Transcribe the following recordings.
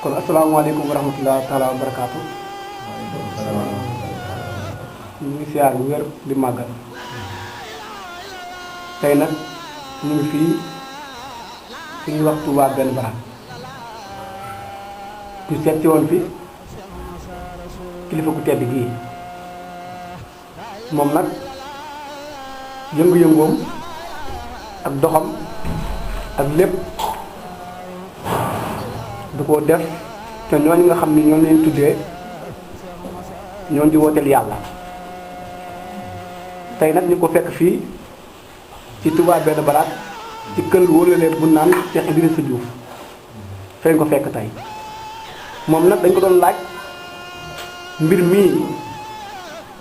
kon asalaamaaleykum wa rahmatulah taala wa barakaatu. ñu ngi siyaar bu wér di màggal. tey nag ñu ngi fii fi ñuy wax Touba benn baraat ñu seet si woon fi kilifa ku tedd gii moom nag yëngu-yëngoom ak doxam ak lépp du ko def te ñooñu nga xam ni ñoo leen tuddee ñoo di wooteel yàlla. tey nag ñu ko fekk fii ci Touba benn baraat ci kër wóolale bu naan Cheikh Idrissa Diouf feeñ ko fekk tey moom nag dañ ko doon laaj mbir mii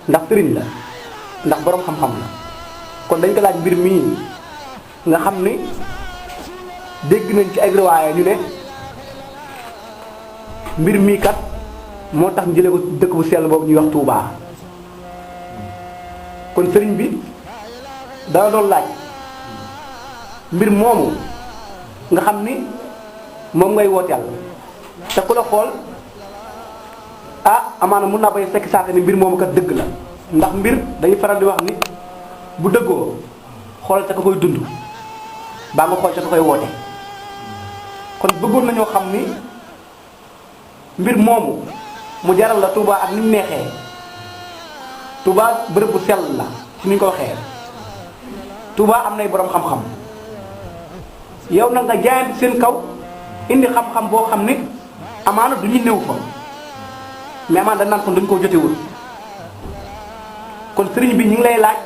ndax sëriñ la ndax boroom xam-xam la kon dañ ko laaj mbir mii nga xam ni dégg nañ ci ay riwaaya ñu ne mbir mii kat moo tax ñu jëlee ko dëkk bu sell boobu ñuy wax Touba kon sëriñ bi dana doon laaj mbir moomu nga xam ni moom ngay wooteel te ku la xool amaana mun naa bay fekk saaka ni mbir moomu kat dëgg la ndax mbir dañuy faral di wax ni bu dëggoo xool ca ko koy dund baa nga xool ca ko koy woote kon bëggoon nañoo xam ni mbir moomu mu jaral la Touba ak ni mu neexee Touba bërëb bu sell la ci ni ñu ko waxee Touba am nay borom xam-xam yow nag nga jaayante seen kaw indi xam-xam boo xam ni amaana du ñu néew fa mais amaana dañ naan kon dañ koo jotewul kon sëriñ bi ñu ngi lay laaj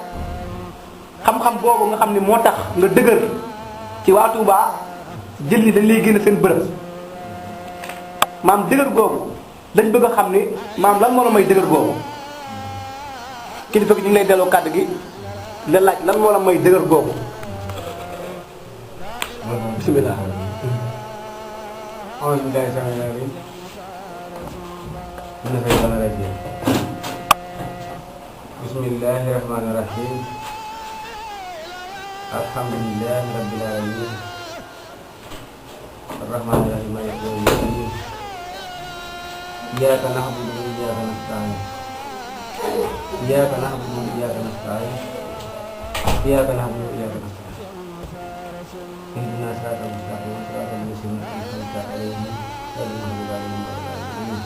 xam-xam boobu nga xam ni moo tax nga dëgër ci waa Touba jël ni dañ lay génn seen bërëb maam dëgër googu dañ bëgg a xam ni maam lan moo la may dëgër googu kilifa gi ñu ngi lay delloo kàddu gi la laaj lan moo la may dëgër googu bismillah أعوذ بالله السميع العليم من الشيطان الرجيم بسم الله الرحمن الرحيم الحمد لله رب العالمين الرحمن الرحيم مالك يوم الدين إياك نعبد وإياك نستعين إياك نعبد وإياك نستعين إياك نعبد وإياك نستعين اهدنا صراط المستقيم صراط الذين أنعمت عليهم غير المغضوب عليهم ولا الضالين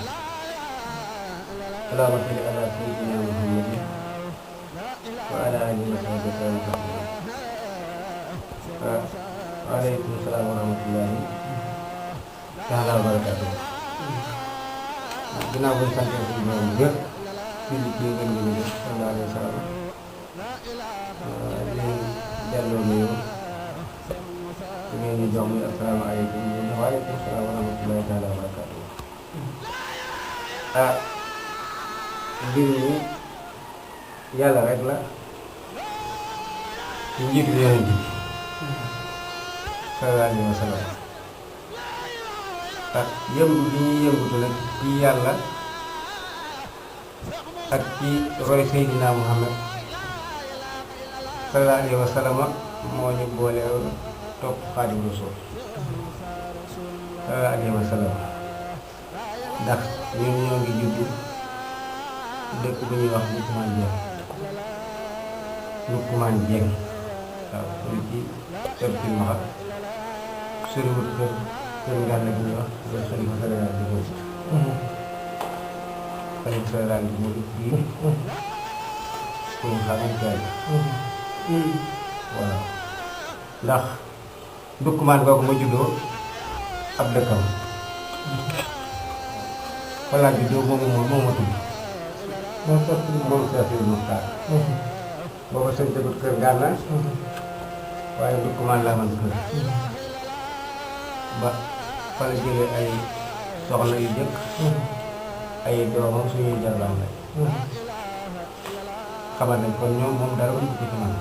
اللهم صل على سيدنا محمد وعلى آله وصحبه وسلم وعليكم السلام ورحمة الله تعالى وبركاته ginnaaw bu ñu sant suñu borom bu wér ci ngeen ngeen def sallallahu alayhi wa sallam di delloo nuyoo di ngeen ñu jox muy asalaamaaleykum waaleykum salaam wa rahmatullahi taala wa barakatuh mbir mi yàlla rek la ci njiitu yonent bi sallallahu alayhi wa sallam yëngu bi ñuy yëngutu nag ci yàlla ak ci roy Seydina Muhammad sallallahu alayhi wa sallam moo ñu boole topp Xaadimu Rasuul sallallahu alayhi wa sallam ndax ñun ñoo ngi juddu dëkk bu ñuy wax Lukkumaan Jeng waaw ñu ci kër ci maxa soriwut kër ngànn bi ñuy wax loolu xalifa général di Mouride xalifa général di Mouride bii suñu xamante waaw ndax Lukkumaan googu ma juddoo ab dëkkam walla juddoo moom ma tudd moom Seex Muxtaar booba sëñ dëggut kër Gànna waaye Lukkumaan laa man kër ba fa la jëlee ay soxna yu jëkk ay doomam suñuy jarbaan la xamal nañ kon ñoom moom dara uñ ko ci man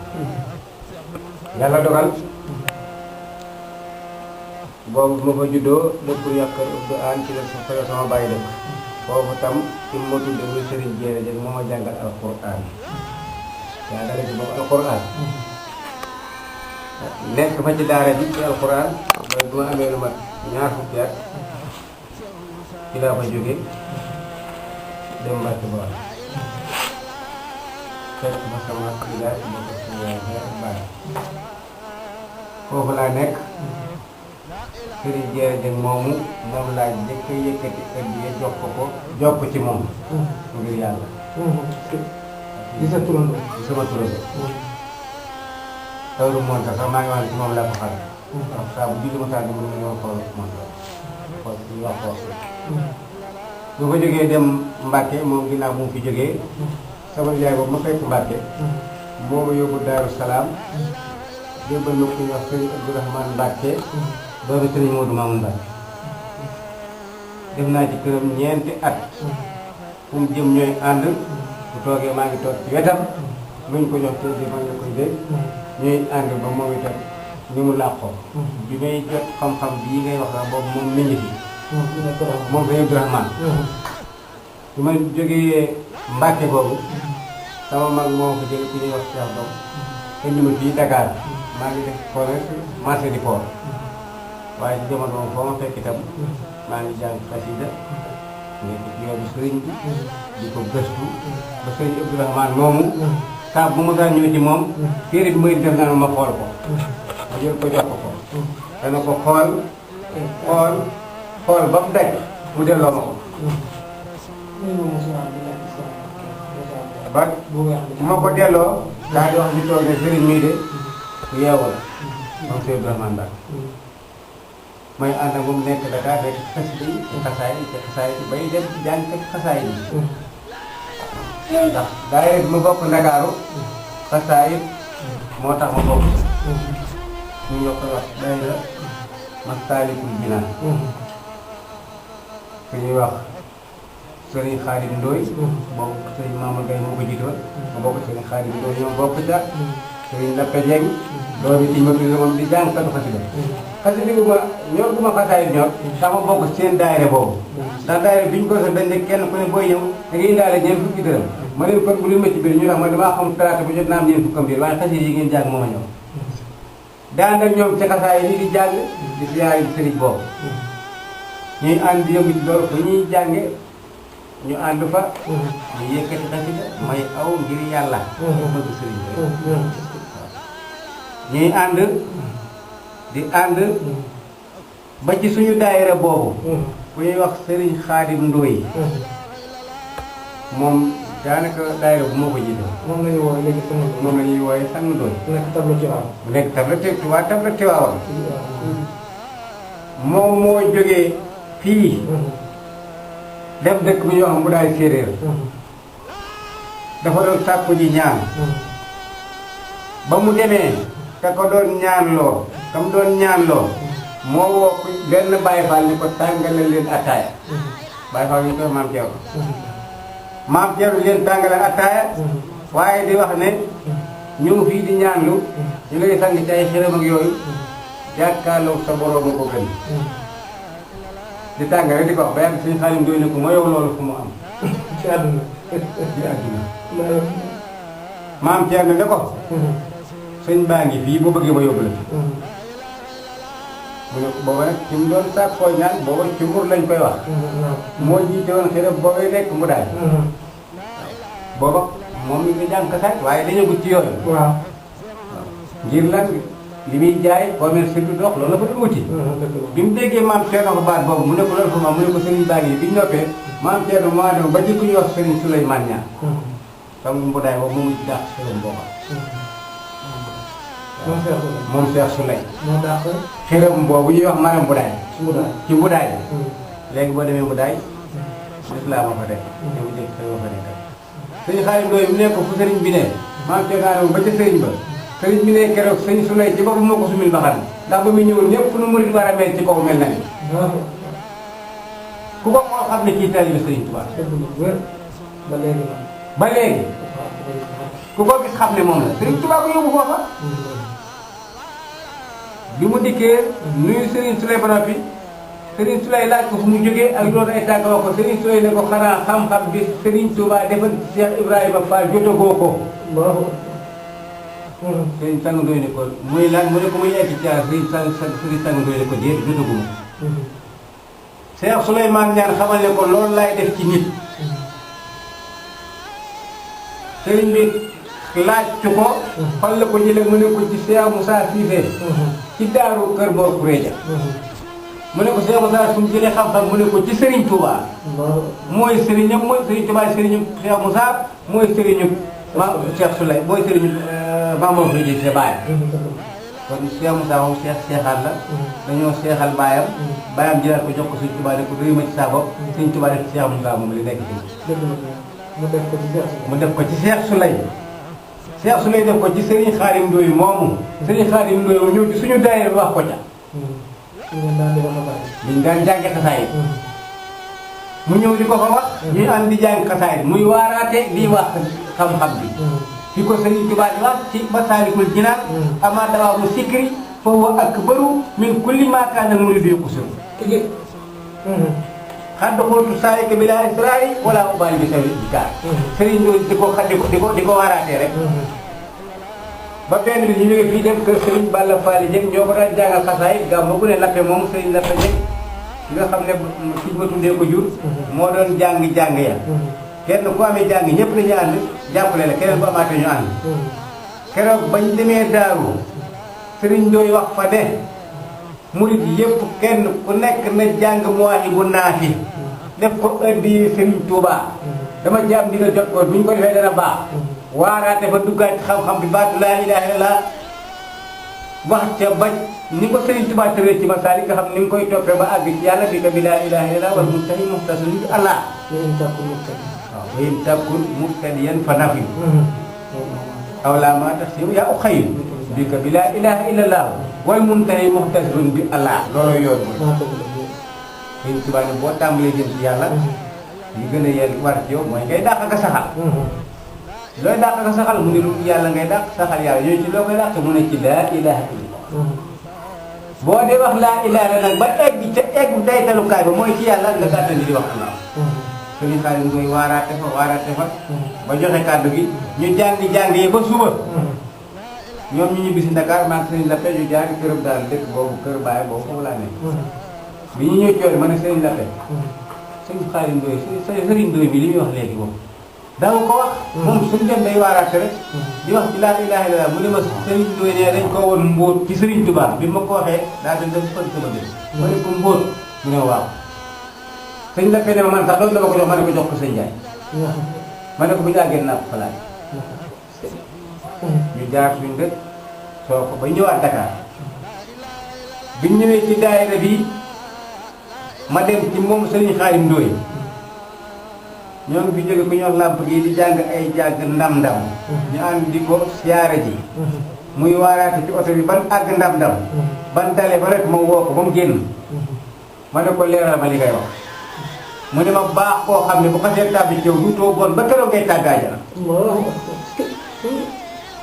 yàlla dogal boobu ma fa juddoo dëkk yàkkar ubbi aan ci la sama bàyyi dëkk boobu tam ci ma tudde muy sëriñ jéere jëg moo ma jàngal alxuraan yaa dale ci boobu alxuraan nekk fa ci daara bi ci alxuraan ba bu ma amee lu mat ñaar fukki at ci laa fa jógee dem Mbacke Bawol fekk ma sama village ma ko suñu yaay baay foofu laa nekk sëriñ Jeere Jeng moomu moom laa njëkk a yëkkati addiya jox ko ci moom ngir yàlla di sa turando di sama turando tawru moon sax maa ngi wax ci moom laa ko xam ndax saa bu julli ma saa di mën nañoo xool moom xool ñu wax xool bu fa jógee dem Mbacke moom ginnaaw bu mu fi jógee sama yaay boobu ma fekk Mbacke moo ma yóbbu Daaru Salaam jébbal ma ku ñuy wax sëriñ Abdourahmane Mbacke doomu sëriñ Modou Mamoun Mbacke def naa ci këram ñeenti at fu mu jëm ñooy ànd bu toogee maa ngi toog ci wetam luñ ko jox tey man la koy dégg ñuy ànd ba moom itam ni mu làqoo bi may jot xam-xam bii ngay wax la boobu moom mi ngi fi moom sëriñ Abdourahmane bi ma jógee Mbacke boobu sama mag moo ko jëlee ku ñuy wax Cheikh Dom indi ma fii Dakar maa ngi def commerce marché di port waaye ci jamono moom foo ma fekk itam maa ngi jàng xasida nekk ci yoonu sëriñ bi di ko gëstu ba sëriñ Abdourahmane moomu saa bu ma saa ñëw ci moom téere bi may def naa ma xool ko ma jël ko jox ko dana ko xool ba mu daj mu delloo ma ko ba bu ma ko delloo daa di wax di toog ne sëriñ mii de ku yeewu la moom sëriñ Abdourahmane Mbacke may ànd ak moom nekk Dakar fekk xasida yi ci xasaay yi bay dem jàng fekk xasaay yi ndax daayira bi ma bokk Ndakaaru xasaay moo tax ma bokk ñu ñoo koy wax daayira Masaalikul Jinaan ku ñuy wax sëriñ Xaadim Ndooy boobu sëriñ Mamadou Gaye moo ko jiitoon ma bokk sëriñ Xaadim Ndooy ñoom bokk ca sëriñ Lappa Jeng loolu ci ma tudd moom di jàng katu xasida xasida bu ma ñor bu ma xasaay ñor sama bokk seen daayira boobu ndax daayira bi ñu ko sax dañ ne kenn ku ne booy ñëw da ngay indaale ñeent fukki dërëm ma leen kon bu leen ma ci biir ñu tax ma damaa xam talaata bu jot naa am ñeent fukkam biir waaye xasida yi ngeen jàng moo ma ñëw daan ak ñoom ca xasaay yi di jàng di siyaare sëriñ boobu ñuy ànd di yëngu ci loolu fu ñuy jànge ñu ànd fa ñu yëkkati xasida may aw ngir yàlla bëgg sëriñ bi ñuy ànd di ànd ba ci suñu daayira boobu bu ñuy wax sëriñ Xaadim Ndooy moom daanaka daayira bu moo ko jiite moom la ñuy woowee léegi sama moom la ñuy wooye sang Ndooy nekk tableau ci waaw nekk tableau Tiwaawan moom moo jógee fii dem dëkk bu ñuy wax Mbudaay Séeréer dafa doon sàkku ji ñaan ba mu demee te ko doon ñaan loo kam doon ñaan loo moo woo benn Baye Fall ni ko tàngale leen attaaya Baye Fall ñu koy Maam Ceerno Maam Ceerno leen tàngale attaaya waaye di wax ne ñu ngi fii di ñaanlu ñu lay sang ci ay xërëm ak yooyu jàkkaarloo sa borom ko gën di tàngale di ko wax ba yàgg suñu Xaadim doy ne ko ma yow loolu fu mu am ci àdduna ci àdduna Maam Ceerno ne ko sëñ baa ngi fii boo bëggee ma yóbbu la mu ne ko booba nag ci mu doon sàkkoo ñaan booba ci mbur lañ koy wax moo jiite woon xëy na boobay nekk mu daal booba moom mi ngi jàng kasaay waaye dañoo gudd ci yooyu waaw ngir lan li muy jaay commerce bi dox loolu la ko doon wuti bi mu déggee Maam Ceerno ko baat boobu mu ne ko loolu fa ma mu ne ko sëriñ baa ngi bi ñu noppee Maam Ceerno moo dem ba ci ku ñuy wax sëriñ Souleymane Niang xam nga mbudaay boobu mu mujj dàq sëriñ booba moom Cheikh Souley moo dàq xëram boobu ñuy wax maanaam mbudaay ci mbudaay léegi boo demee mbudaay lislaam a fa def ñoom jëkk xëy fa nekk sëñ Xaadim Ndooy mu nekk fu sëriñ bi ne Maam Ceerno ba ca sëriñ ba sëriñ bi ne keroog sëñ Souley ci boppam moo ko sumil baxal ndax ba muy ñëwoon ñëpp fu nu murid war a mel ci kaw mel na ni ku ko moo xam ne kii taalibe sëriñ Tuubaa ba léegi ba léegi ku ko gis xam ne moom la sëriñ Tuubaa ko yóbbu foofa bi mu dikkee nuyu Serigne Souley ba noppi Serigne Souley laaj ko fu mu jógee ak loolu ay tànk wax ko Serigne Souley ne ko xanaa xam-xam bi Serigne Touba defal Cheikh Ibrahima Fall jotagoo ko. waaw. Serigne Sang Ndoye ne ko muy lan mu ne ko muy egg ci Serigne Sang Ndoye ne ko déet jotaguma. Cheikh Souleymane Niane xamal ne ko loolu laay def ci nit sëriñ bi laaj ko fan la ko jëlee mu ne ko ci Cheikh Moussa Cissé ci daaru kër Mor Kuréja mu ne ko Cheikh Moussa su mu jëlee xam-xam mu ne ko ci Serigne Touba mooy sëriñam mooy Serigne Touba sëriñu Cheikh Moussa mooy sëriñu ma Cheikh Souley mooy sëriñu Mamadou Khoudia Cissé baayam kon Cheikh Moussa moom seexal la dañoo seexal baayam jëlaat ko jox ko Serigne Touba ne ko réy ma ci saa bopp Serigne Touba def ci Cheikh Moussa moom li nekk ci mu def ko ci Cheikh Souley Cheikh Souley def ko ci Serigne Khadim Ndoye moomu Serigne Khadim Ndoye ñëw ci suñu daayira wax ko ca liñ daan jànge xasaay mu ñëw di ko fa wax ñuy ànd di jàng xasaay muy waaraate di wax xam-xam bi fi ko Serigne Touba di wax ci Masaalikul Jinaan ama dawaamu sikri fa huwa akbaru min kulli ma kaana muridu yuqsir xadd xultu saalika bila israari wala ubaali bi sawi bikaar Serigne Ndoye di ko waaraatee rek ba benn bi ñu jógee fii dem kër Serigne Balla Faali Jeng ñoo ko daan jàngal xasaay gàmmu bu ne Lappe moom Serigne Lappe Jeng nga xam ne fi ma tuddee ko jur moo doon jàng ya kenn ku amee jàng ñëpp dañuy ànd jàppale la keneen bu amaatee ñu ànd keroog bañ demee daaru Serigne Ndoye wax fa ne murid yëpp kenn ku nekk na jàng Mawaahibu Naafi def ko ëddi Serigne Touba dama jàmm di nga jot ko duñ ko defee dana baax waaraate fa duggaat ci xam-xam bi baatu laa ilaaha illallaah wax ca bañ ni ko Serigne Touba tëree ci Masaalik nga xam ni nga koy toppee ba àgg ci yàlla bi ka bi laa ilaaha illallaah wal muntahi muxtasun bi Allah waaw wa in takun muhtadiyan fa nafi aw laa maa tax si yaa u xayr bi ka bi laa ilaaha illallaah wal muntahi muxtasun bi Allah looloo yoon mooy Serigne Touba ne boo tàmbalee jëm ci yàlla li gën a yel war ci yow mooy ngay dàq nga saxal looy dàq nga saxal mu ne lu yàlla ngay dàq saxal yàlla yooyu ci loo koy dàq mu ne ci laa ilaaha illallaah boo dee wax laa ilaaha nag ba egg ca egg daytalukaay ba mooy ci yàlla nga gàttal di wax Allah Serigne Khadim Ndoye waaraate fa ba joxe kàddu gi ñu jàng yi ba suba ñoom ñu ñibbi si Dakar maa ngi Serigne Lappe ñu jaar këram daal dëkk boobu kër baay boobu foofu laa nekk bi ñu ñëw coori ma ne Serigne Lappe Serigne Khadim Ndoye Serigne Ndoye bi li muy wax léegi moom daaw ko wax moom suñu dem day waaraate rek di wax ci laa ilaaha illallaah mu ne ma Serigne Ndoye ne dañ koo woon mbóot ci Serigne Touba bi ma ko waxee daa dem def fan sama dé ma ne ko mbóot mu ne waaw sëñ Lappe ne ma man sax doon dama ko jox ma ne ko jox ko sëñ Njaay ma ne ko bu ñu àggee naa ko fa laaj ñu jaar suñu dëkk soo ko ba ñëwaat Dakar biñ ñëwee ci daayira bi ma dem ci moom Serigne Khadim Ndoye ñoo ngi fi jóge ku ñor làmp gi di jàng ay jàng ndam-ndam ñu ànd di ko siyaare ji muy waaraate ci oto bi ban àgg ndam-ndam ban dale ba rek ma woo ko ba mu génn ma ne ko leeral ma li ngay wax mu ne ma baax koo xam ne bu xasee tàbbi ci yow du too bon ba keroog ngay tàggaajal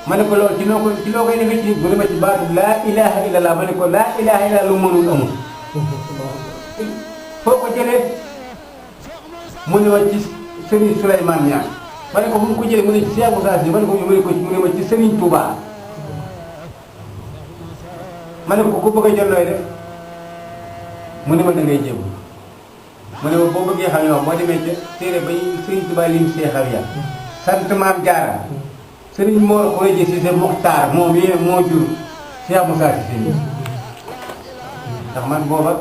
ma ne ko loolu ci loo koy defee ci bu ne ma ci baatu laa ilaaha illallaah ma ne ko laa ilaaha illallaah lu mënul amul foo ko jëlee mu ne ma ci Serigne Souleymane Niane ma ne ko fu mu ko jëlee mu ne ci Cheikh Moussa Cissé ma ne ko mu ne ma ci Serigne Touba ma ne ko ku bëgg a jot looy def mu ne ma da ngay jéem mu ne ma boo bëggee xam ne wax boo demee ca téere bay Serigne Touba lim seexal ya sant Maam Jaara Serigne Mor Khoudia Cissé Muxtaar moom yee moo jur Cheikh Moussa Cissé ndax man booba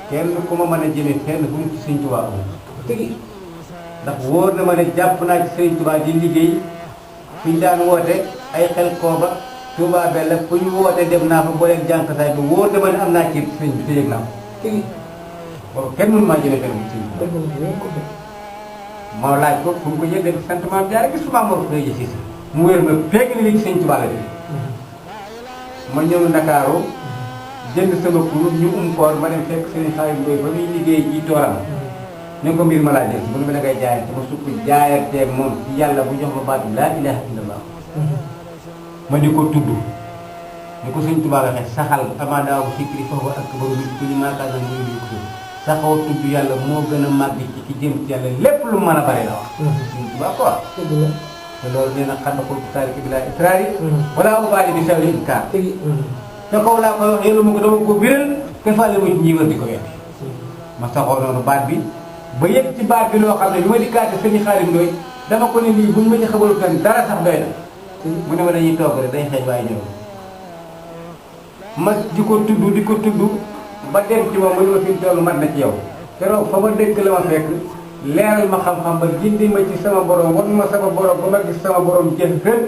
kenn ku ma mën a jëmee fenn fu mu ci Serigne Touba amul tëgi ndax wóor na ma ne jàpp naa ci Serigne Touba di liggéey fi ñu daan woote ay xel kooba Touba Bella fu ñu woote dem naa fa booleeg jànkasaay ba wóor na ma ne am naa ci Serigne bi te yëg naa ko tëgi boobu kenn mënu maa jëmee fenn fu mu Serigne Touba moo laaj ko fu mu ko yëg dem sant Maam Jaara gis Maam Mor Khoudia Cissé mu wér ma fekk ni li ci Serigne Touba la def ma ñëw Ndakaaru jënd sama kur ñu koor ma dem fekk Serigne Khadim Ndoye ba muy liggéey ci toolam ne ko mbir ma laa jël mu ne ma da ngay jaayante ma sukk jaayanteeg moom ci yàlla bu jox ma baatu laa ilaaha illallaah ma di ko tudd ni ko Serigne Touba waxee saxal ama daaw sikri foofu ak baru bi ku ñu maakaar na muy di ko saxaw tudd yàlla moo gën a màgg ci ki jëm ci yàlla lépp lu mën a bare la wax Serigne Touba quoi te loolu nee na xam na ko taariki bi laa israari wala ubaali bi sawli inkaar te kaw laa koy wax yéen ma ko dama ko biral te fàlle ma ñi wër di ko weddi ma saxoo noonu baat bi ba yëg ci baat bi loo xam ne bi ma dikkaate sëñ Xaadim Ndoy dama ko ne lii buñ ma ci xabalu tan dara sax doy na mu ne ma dañuy togg rek dañ xeeñ waaye ñëw ma di ko tudd ba dem ci moom mu ne ma fi mu toll mat na ci yow keroog fa ma dëkk la ma fekk leeral ma xam-xam ba gindi ma ci sama borom wan ma sama borom ba ma gis sama borom jën gën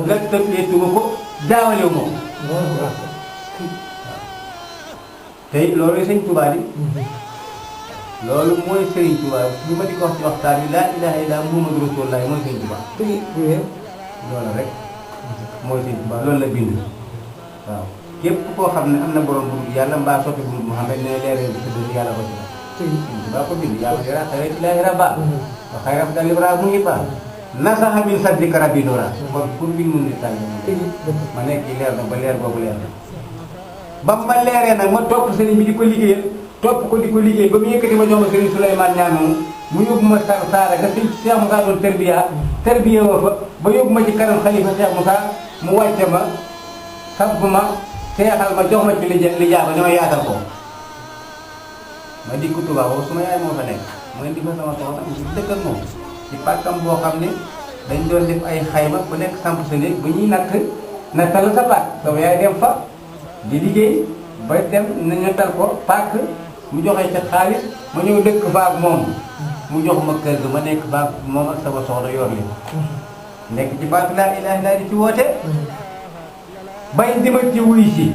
la tëbleetuma ko daawalewu ma ko tey loolu sëñ Tuubaa di loolu mooy Sëriñ Tuubaa li ma di ko wax ci waxtaan bi laa ilaaha illallaah Muhammadu Rasulullaah mooy sëñ Tuubaa loolu rek mooy sëñ Tuubaa loolu la bind waaw képp koo xam ne am na borom bu yàlla mbaa soppi bu Muhammad ne leeree bi tudd yàlla ko ci sëñ Tuubaa ko bind yàlla dira xayra ilaahi rabba wa xayra fdal ibra mu ngi paa nasaxa min saddika rabbi dora kon pour bi mun ni tànn ma nekk ci leer na ba leer boobu leer na ba ma leeree nag ma topp sëriñ bi di ko liggéeyal topp ko di ko liggéey ba mu yëkkati ma jox ma sëriñ Souleymane Niang mu yóbbu ma Saara ga sëñ Cheikh Moussa doon terbiya ma fa ba yóbbu ma ci kanam xalifa Cheikh Moussa mu wàcce ma samp ma seexal ma jox ma ci li jaaba ñoo yaatal ko ma dikk Tuubaa boobu su ma yaay moo fa nekk mu indi fa sama soxna mu dëkk ak moom ci pàkkam boo xam ne dañ doon def ay xayma bu nekk samp sa néeg ba ñuy nattal sa baat sama yaay dem fa di liggéey ba dem nañu tal ko pàkk mu joxe ca xaalis ma ñëw dëkk faak moom mu jox ma kër ga ma nekk faak moom ak sama soxna yor li nekk ci baat laa ilaaha illallaah di ci woote bay di ma ci wuy si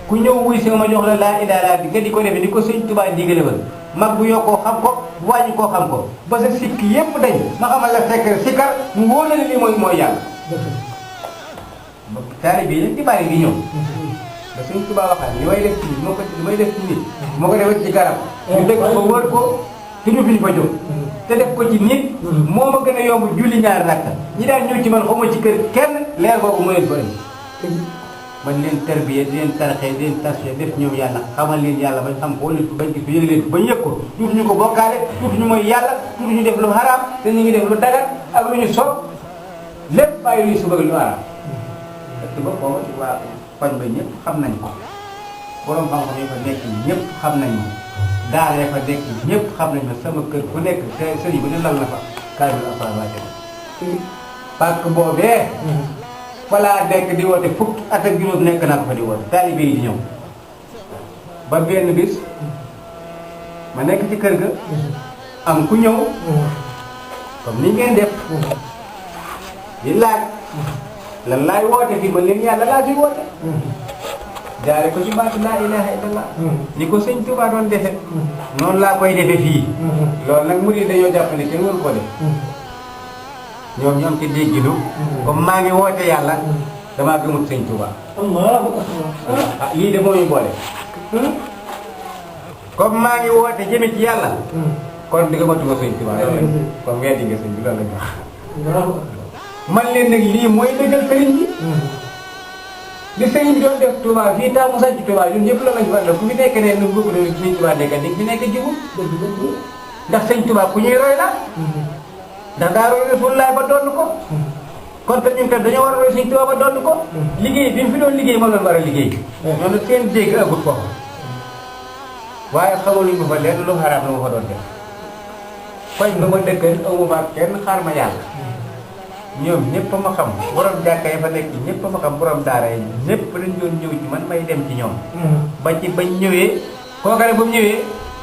ku ñëw wuy si ma jox la laa ilaaha illallaah di nga di ko defe ni ko sëñ Tuubaa digale ba mag bu yokkoo xam ko bu wàññi koo xam ko ba sa sikk yépp dañ ma xamal la fekk sikkar mu wóor la ne lii mooy yàlla taalibe yi nag di bari di ñëw ba sëñ Tuubaa waxal li may def ci nit li may def ci nit moo ko defee ci garab ñu dëkk ko wër ko te du fi ñu fa jóg te def ko ci nit moo ma gën a yomb julli ñaari rakka ñi daan ñëw ci man xaw ma ci kër kenn leer boobu mu leen ko indi man leen tarbiya di leen tarxee di leen tasfiya def ñoom yàlla xamal leen yàlla bañ xam ko leen ko bañ gis ko yëg leen ko bañ yëg ko tuuti ñu ko bokkaale tuuti ñu mooy yàlla tuuti ñu def lu xaraam te ñu ngi def lu dagat ak lu ñu sopp lépp bàyyi luy su bëgg lu xaraam te ba booba ci waa koñ ba ñëpp xam nañ ko borom xam-xam yi fa nekk ñëpp xam nañ ma daaree fa nekk ñëpp xam nañ ma sama kër ku nekk sëriñ bi ne lal na fa kaay bi affaire wàcce parce que boobee falaa nekk di woote fukki at ak juróom nekk naa ko fa di woote taalibe yi di ñëw ba benn bis ma nekk ci kër ga am ku ñëw comme ni ngeen def di laaj lan laay woote fii ba leen yàlla laa fi woote jaare ko ci baatu laa ilaaha illallah ni ko sëñ Tuubaa doon defe noonu laa koy defe fii loolu nag murid dañoo jàpp ne kenn waru ko def ñoom ñoom ci dégginu comme maa ngi woote yàlla damaa gëmut sëñ Tuubaa lii de moo ñu boole comme maa ngi woote jëme ci yàlla kon di gëmatuma sëñ Tuubaa comme weddi nga sëñ bi loolu la ñu man leen nag lii mooy dëggal sëriñ bi li sëriñ bi doon def Tuubaa fii taa mu sàcc Tuubaa ñun ñëpp la lañ war la ku fi nekk ne nu bëgg na sëñ Tuubaa nekkal di fi nekk jibul ndax sëñ Tuubaa ku ñuy roy la ndax daa roy Rasulullah ba doon ko kon te ñun kat dañoo war a roy sëñ Tuubaa ba doon ko liggéey bi mu fi doon liggéey moom lañ war a liggéey ñoom seen dégg agut ko waaye xamaluñ ma fa leen lu xaraam la ma fa doon def koñ ba ma dëkkal amu fa kenn xaar ma yàlla ñoom ñëpp ma xam borom jàkka yi fa nekk ñëpp ma xam borom daara yi ñëpp lañ doon ñëw ci man may dem ci ñoom ba ci bañ ñëwee kooka ne ba mu ñëwee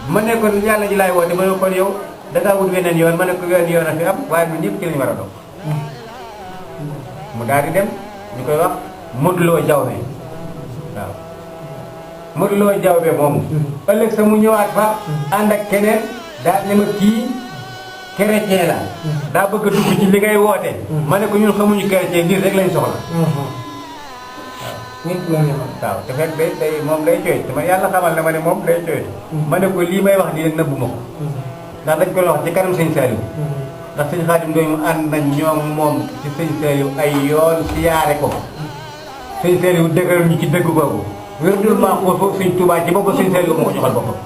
ma ne ko yàlla ji laay woote ma ne kon yow dangaa wut weneen yoon ma ne ko wenn yoon a fi am waaye ñun ñëpp ci lañu war a dox mu daal di dem ñu koy wax Modou Lo Jawbe waaw Modou Lo Jawbe moomu ëllëg sa mu ñëwaat fa ànd ak keneen daal ne ma kii chrétien la daa bëgg a dugg ci li ngay woote ma ne ko ñun xamuñu chrétien nit rek lañ soxla waaw te fekk day moom day coy te ma yàlla xamal ne ma ne moom day coy ma ne ko lii may wax di leen nëbbu ma ko ndax dañ ko wax ci kanam sëñ Saliou ndax sëñ Xaadim Ndoy mu ànd nañ ñoom moom ci sëñ Saliou ay yoon siyaare ko sëñ Saliou dëgëral ñu ci dëgg boobu wérdul maa xool foofu sëñ Tuubaa ci boppam sëñ Saliou moo ko joxal boppam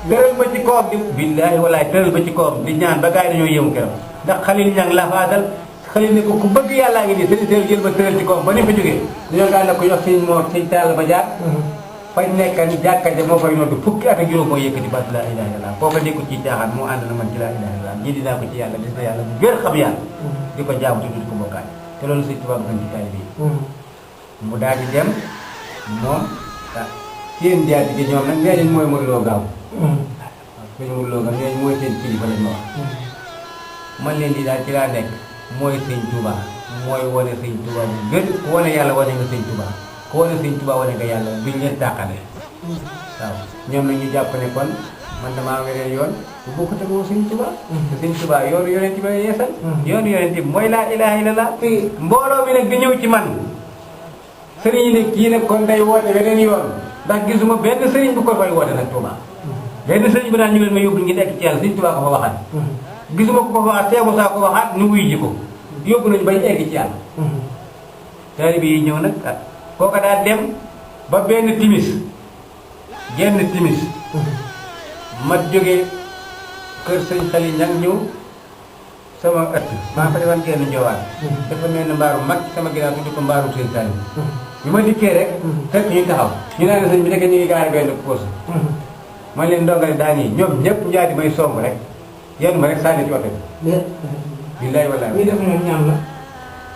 tëral ba ci koom di billaahi walaay tëral ba ci koom di ñaan ba gars yi dañoo yéemu keroog ndax xalil ñang la faadal xalil ne ko ku bëgg yàllaa ngi nii sëñ Saliou jël ba tëral ci koom ba ni fa jógee dañoo daan na ko jox sëñ Mor sëñ Talla ba jaar fañ nekkan jàkka ja moo fay noddu fukki at ak juróom moo yëkkati baat laa ilaaha illallaah kooka nekkul ci caaxaan moo ànd na man ci laa ilaaha illallaah ji dinaa ko ci yàlla des na yàlla bu gër xam yàlla di ko jaamu te du ko bokkaat te loolu Sëñ Tuubaa gën ci taalibe yi mu daal di dem moom seen jaati gi ñoom nag nee nañ mooy Modou Lo Gaaw sëñ Modou Lo Gaaw nee nañ mooy seen kilifa lañ ma wax man leen di daal ci laa nekk mooy Sëñ Tuubaa mooy wane Sëñ Tuubaa bu gën ku wane yàlla wane nga Sëñ Tuubaa ku wane Sëñ Tuubaa wane nga yàlla duñ leen tàqale waaw ñoom nag ñu jàpp ne kon man damaa weree yoon bu bokk te moo Sëñ Tuubaa te Sëñ Tuubaa yoonu yonent bi yeesal yoonu yonent bi mooy laa ilaaha illallaah mbooloo mi nag di ñëw ci man sëriñ yi ne kii nag kon day woote weneen yoon ndax gisuma benn sëriñ bu ko fay woote nag Tuubaa benn sëriñ bi naan ñu leen ma yóbbu ngi nekk ci yàlla Sëñ Tuubaa ko fa waxaat gisuma ko fa waxaat teegu saa ko waxaat nu wuy ji ko yóbbu nañu bañ egg ci yàlla taalibe yi ñëw nag kooka daal dem ba benn timis genn timis ma jógee kër sëñ Xali ñang ñëw sama ëtt maa fa defoon genn njowaan dafa mel ne mbaaru mag sama ginnaaw tuddi ko mbaaru sëñ Saliou bi ma dikkee rek fekk ñu taxaw ñu naan sëñ bi nekk ñu ngi gaari benn poos man leen ndongale daan yi ñoom ñëpp njaati may somb rek yenn ma rek sànni ci oto bi billaay wallaay ñuy def ñoom ñaan la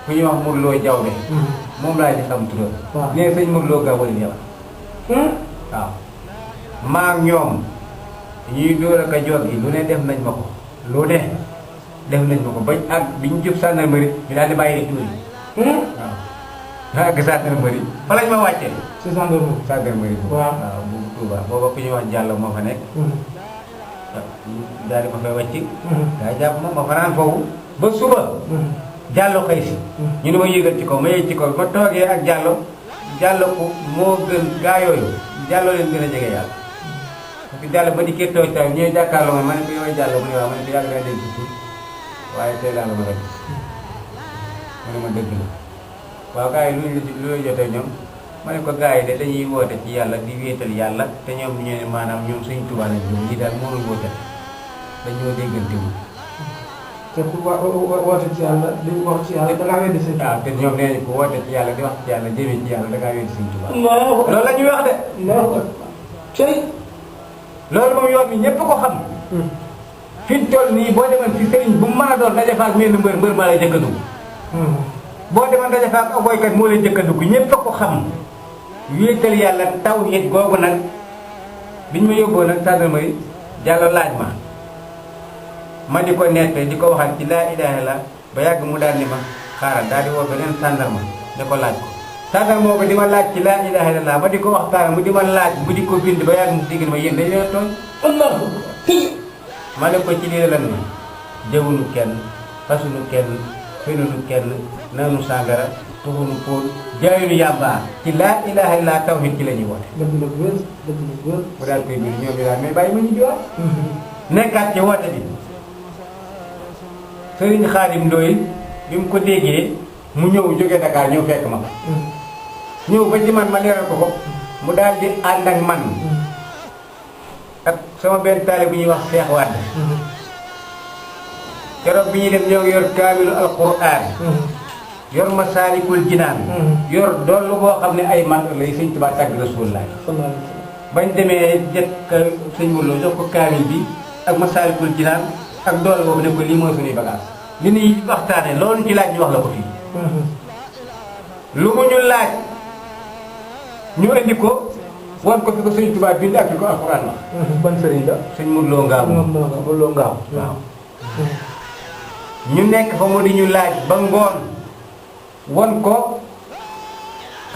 ku ñuy wax Modou Lo Jawbe moom laa ci xam turam nee sëñ Modou Lo Gaaw wala jabar waaw maa ak ñoom ñuy dóor ak a jog gi lu ne def nañ ma ko lu ne def nañ ma ko bañ ak bi ñu jub gendarmerie ñu daal di bàyyi tuur yi waaw àgg gendarmerie fa lañ ma wàccee si gendarmerie boobu waaw bu Touba booba ku ñuy wax Diallo moo fa nekk daal di ma fay wàcc daa jàpp ma fanaan foofu ba suba Diallo xëy si ñu ne ma yéegal ci kaw ma yéeg ci kaw ma toogee ak Diallo ko moo gën gaa yooyu Diallo leen gën a jege yàlla parce que Diallo ba di kee toog taw ñooy jàkkaarloo ma ne ko yow Diallo mu ne waaw ma ne ko yàgg naa dégg ci waaye tey daal ma rek mu ne ma dëgg la waaw gaa yi lu ñu jotee ñoom ma ne ko gaa yi de dañuy woote ci yàlla di wéetal yàlla te ñoom ñu ne maanaam ñoom Sëñ Tuubaa lañ jóg lii daal mënul woote dañoo déggante wu te ku woote ci yàlla di wax ci yàlla da ngaa weddi Sëñ Tuubaa. waaw te ñoom nee nañ ko woote ci yàlla di wax ci yàlla jëmee ci yàlla da ngaa weddi Sëñ Tuubaa. loolu la ñuy wax de. cey loolu moom yoon bi ñëpp ko xam. fi mu toll nii boo demoon ci sëriñ bu mu mën a doon daje fa ak mel ni mbër maa lay jëkk a dugg. boo demoon daje fa ak boykat moo lay jëkk a dugg ñëpp ko xam. wéetal yàlla tawhiid googu nag biñ ma yóbboo nag gendarmerie Diallo laaj ma di ko nette di ko waxal ci laa ilaaha illa ba yàgg mu daal ni ma xaaral daal di woo beneen gendarme di ko laaj ko gendarme ko di ma laaj ci laa ilaaha illa ma di ko waxtaan mu di ma laaj mu di ko bind ba yàgg mu digg ma yéen dañu leen tooñ ma ne ko ci lii lan ni jëwunu kenn fasunu kenn fenunu kenn nanu sàngara tuxunu póol jaayunu yàmbaa ci laa ilaaha illa tawhiid ci la ñuy woote dëgg la wér dëgg la wér mu daal koy bind ñoom ñu daal mais bàyyi ma ñu jiwaat nekkaat ci woote bi Sëriñ Xaadim Ndooy bi mu ko déggee mu ñëw jóge Dakar ñëw fekk ma ñëw ba ci man ma leeral ko mu daal di ànd ak man ak sama benn taale bu ñuy wax Seex Wàdd keroog bi ñuy dem ñoo ngi yor kaamilu alquran yor Masaalikul Jinaan yor doolu boo xam ne ay man lay Sëñ Tuubaa tàgg Rasuulullaah bañ demee jëkk sëñ Modou Lo jox ko kaamil bi ak Masaalikul Jinaan ak doole boobu ne ko lii mooy suñuy bagage li ñuy waxtaane loolu ci laaj ñu wax la ko fii lu mu ñu laaj ñu indi ko wan ko fi ko Sëñ Tuubaa bind ak fi ko alxuraan wax ban sëriñ la sëñ Modou Lo Ngaabu Modou Lo Ngaabu waaw ñu nekk fa mu di ñu laaj ba ngoon wan ko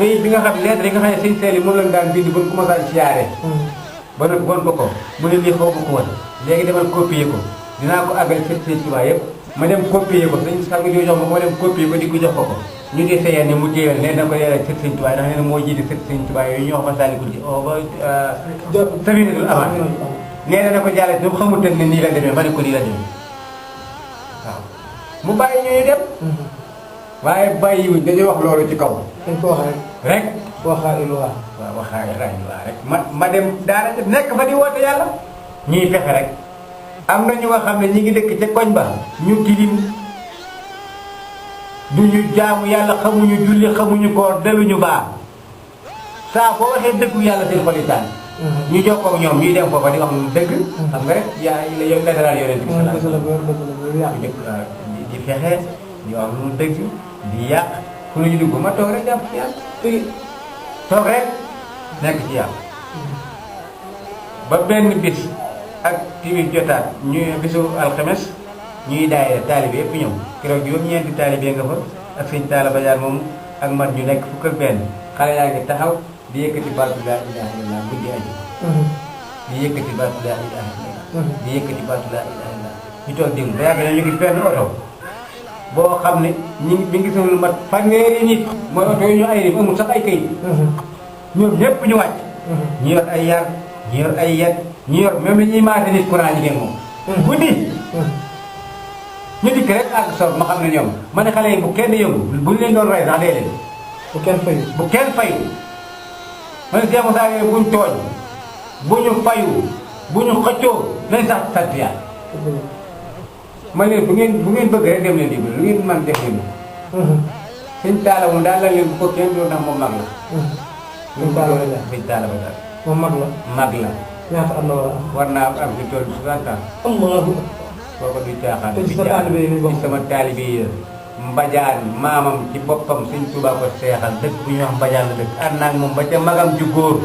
këyit bi nga xam lettre yi nga xam ne sëñ Seel yi moom lañ daan bind ba ñu commencé siyaare ba nag wan ko mu ne lii xaw ma ko woon léegi demal copier ko dinaa ko àggal sët Sëñ Tuubaa yëpp ma dem copier ko sëñ sang jo jox ma dem copier ko di ko jox ko ñu di seyeen ni mu téyal ne na ko yeral sët Sëñ Tuubaa ndax nee na moo jiite sët Sëñ Tuubaa yooyu ñu wax Masaalikul ji o ba Safinatul Amaan nee na ko jàlle ñoom xamutoon ne nii la demee ma ne ko nii la demee waaw mu bàyyi ñuy dem waaye bàyyiwuñ dañuy wax loolu ci kaw dañ ko wax rek waxaa iluwaa waaw waxaa iluwaa rek ma dem daara nekk fa di woote yàlla ñuy fexe rek am na ñu nga xam ne ñi ngi dëkk ca koñ ba ñu tilim duñu jaamu yàlla xamuñu julli xamuñu koor deluñu baax saa boo waxee dëggu yàlla seen xol yi tàng ñu jokkoo ak ñoom ñuy dem foofa di wax lu dëgg xam nga rek yaa yow la dalal yonent bi di fexe di wax lu dëgg di yàq fu ñu dugg ma toog rek jàpp ci yàlla toog rek nekk ci yàlla ba benn bis ak timis jotaat ñu bisu alxames ñuy daayee taalibe yëpp ñëw keroog juróom-ñeenti taalibe nga fa ak sëñ Talla Badiane moom ak man ñu nekk fukk ak benn xale yaa ngi taxaw di yëkkati baatu laa ilaaha illallaah guddi aji di yëkkati baatu laa ilaaha illallaah di yëkkati baatu laa ilaaha illallaah ñu toog déglu ba yàgg na ñu gis benn oto boo xam ne mi ngi sama lu mat fanweeri nit mooy oto yi ñu ay nit amul sax ay kayit ñoom ñëpp ñu wàcc ñu yor ay yar ñu yor ay yet ñu yor même ñuy maase nit courant yi moom guddi ñu dikk rek àgg sol ma xam ne ñoom ma ne xale yi bu kenn yëngu bu ñu leen doon rey sax dee leen bu kenn fayu bu kenn fayu ma ne Seydou Moussa yooyu buñ tooñ bu ñu fayu bu ñu xëccoo nañ sax sant yàlla ma leen bu ngeen bëgg rek dem leen dimbali lu ngeen mën def leen sëñ Talla moom daal la leen bu ko kenn doon ndax moom mag la sëñ Talla sëñ Talla ba daal moom mag la mag la ñaata am na war naa am ci tool 60 ans Allahu kooku du caaxaan te sa taalibe yi ci sama taalibe yi Mbadiane maamam ci boppam sëñ Tuubaa ko seexal dëkk bu ñuy wax Mbadiane la dëkk ànd naa ak moom ba ca magam ju góor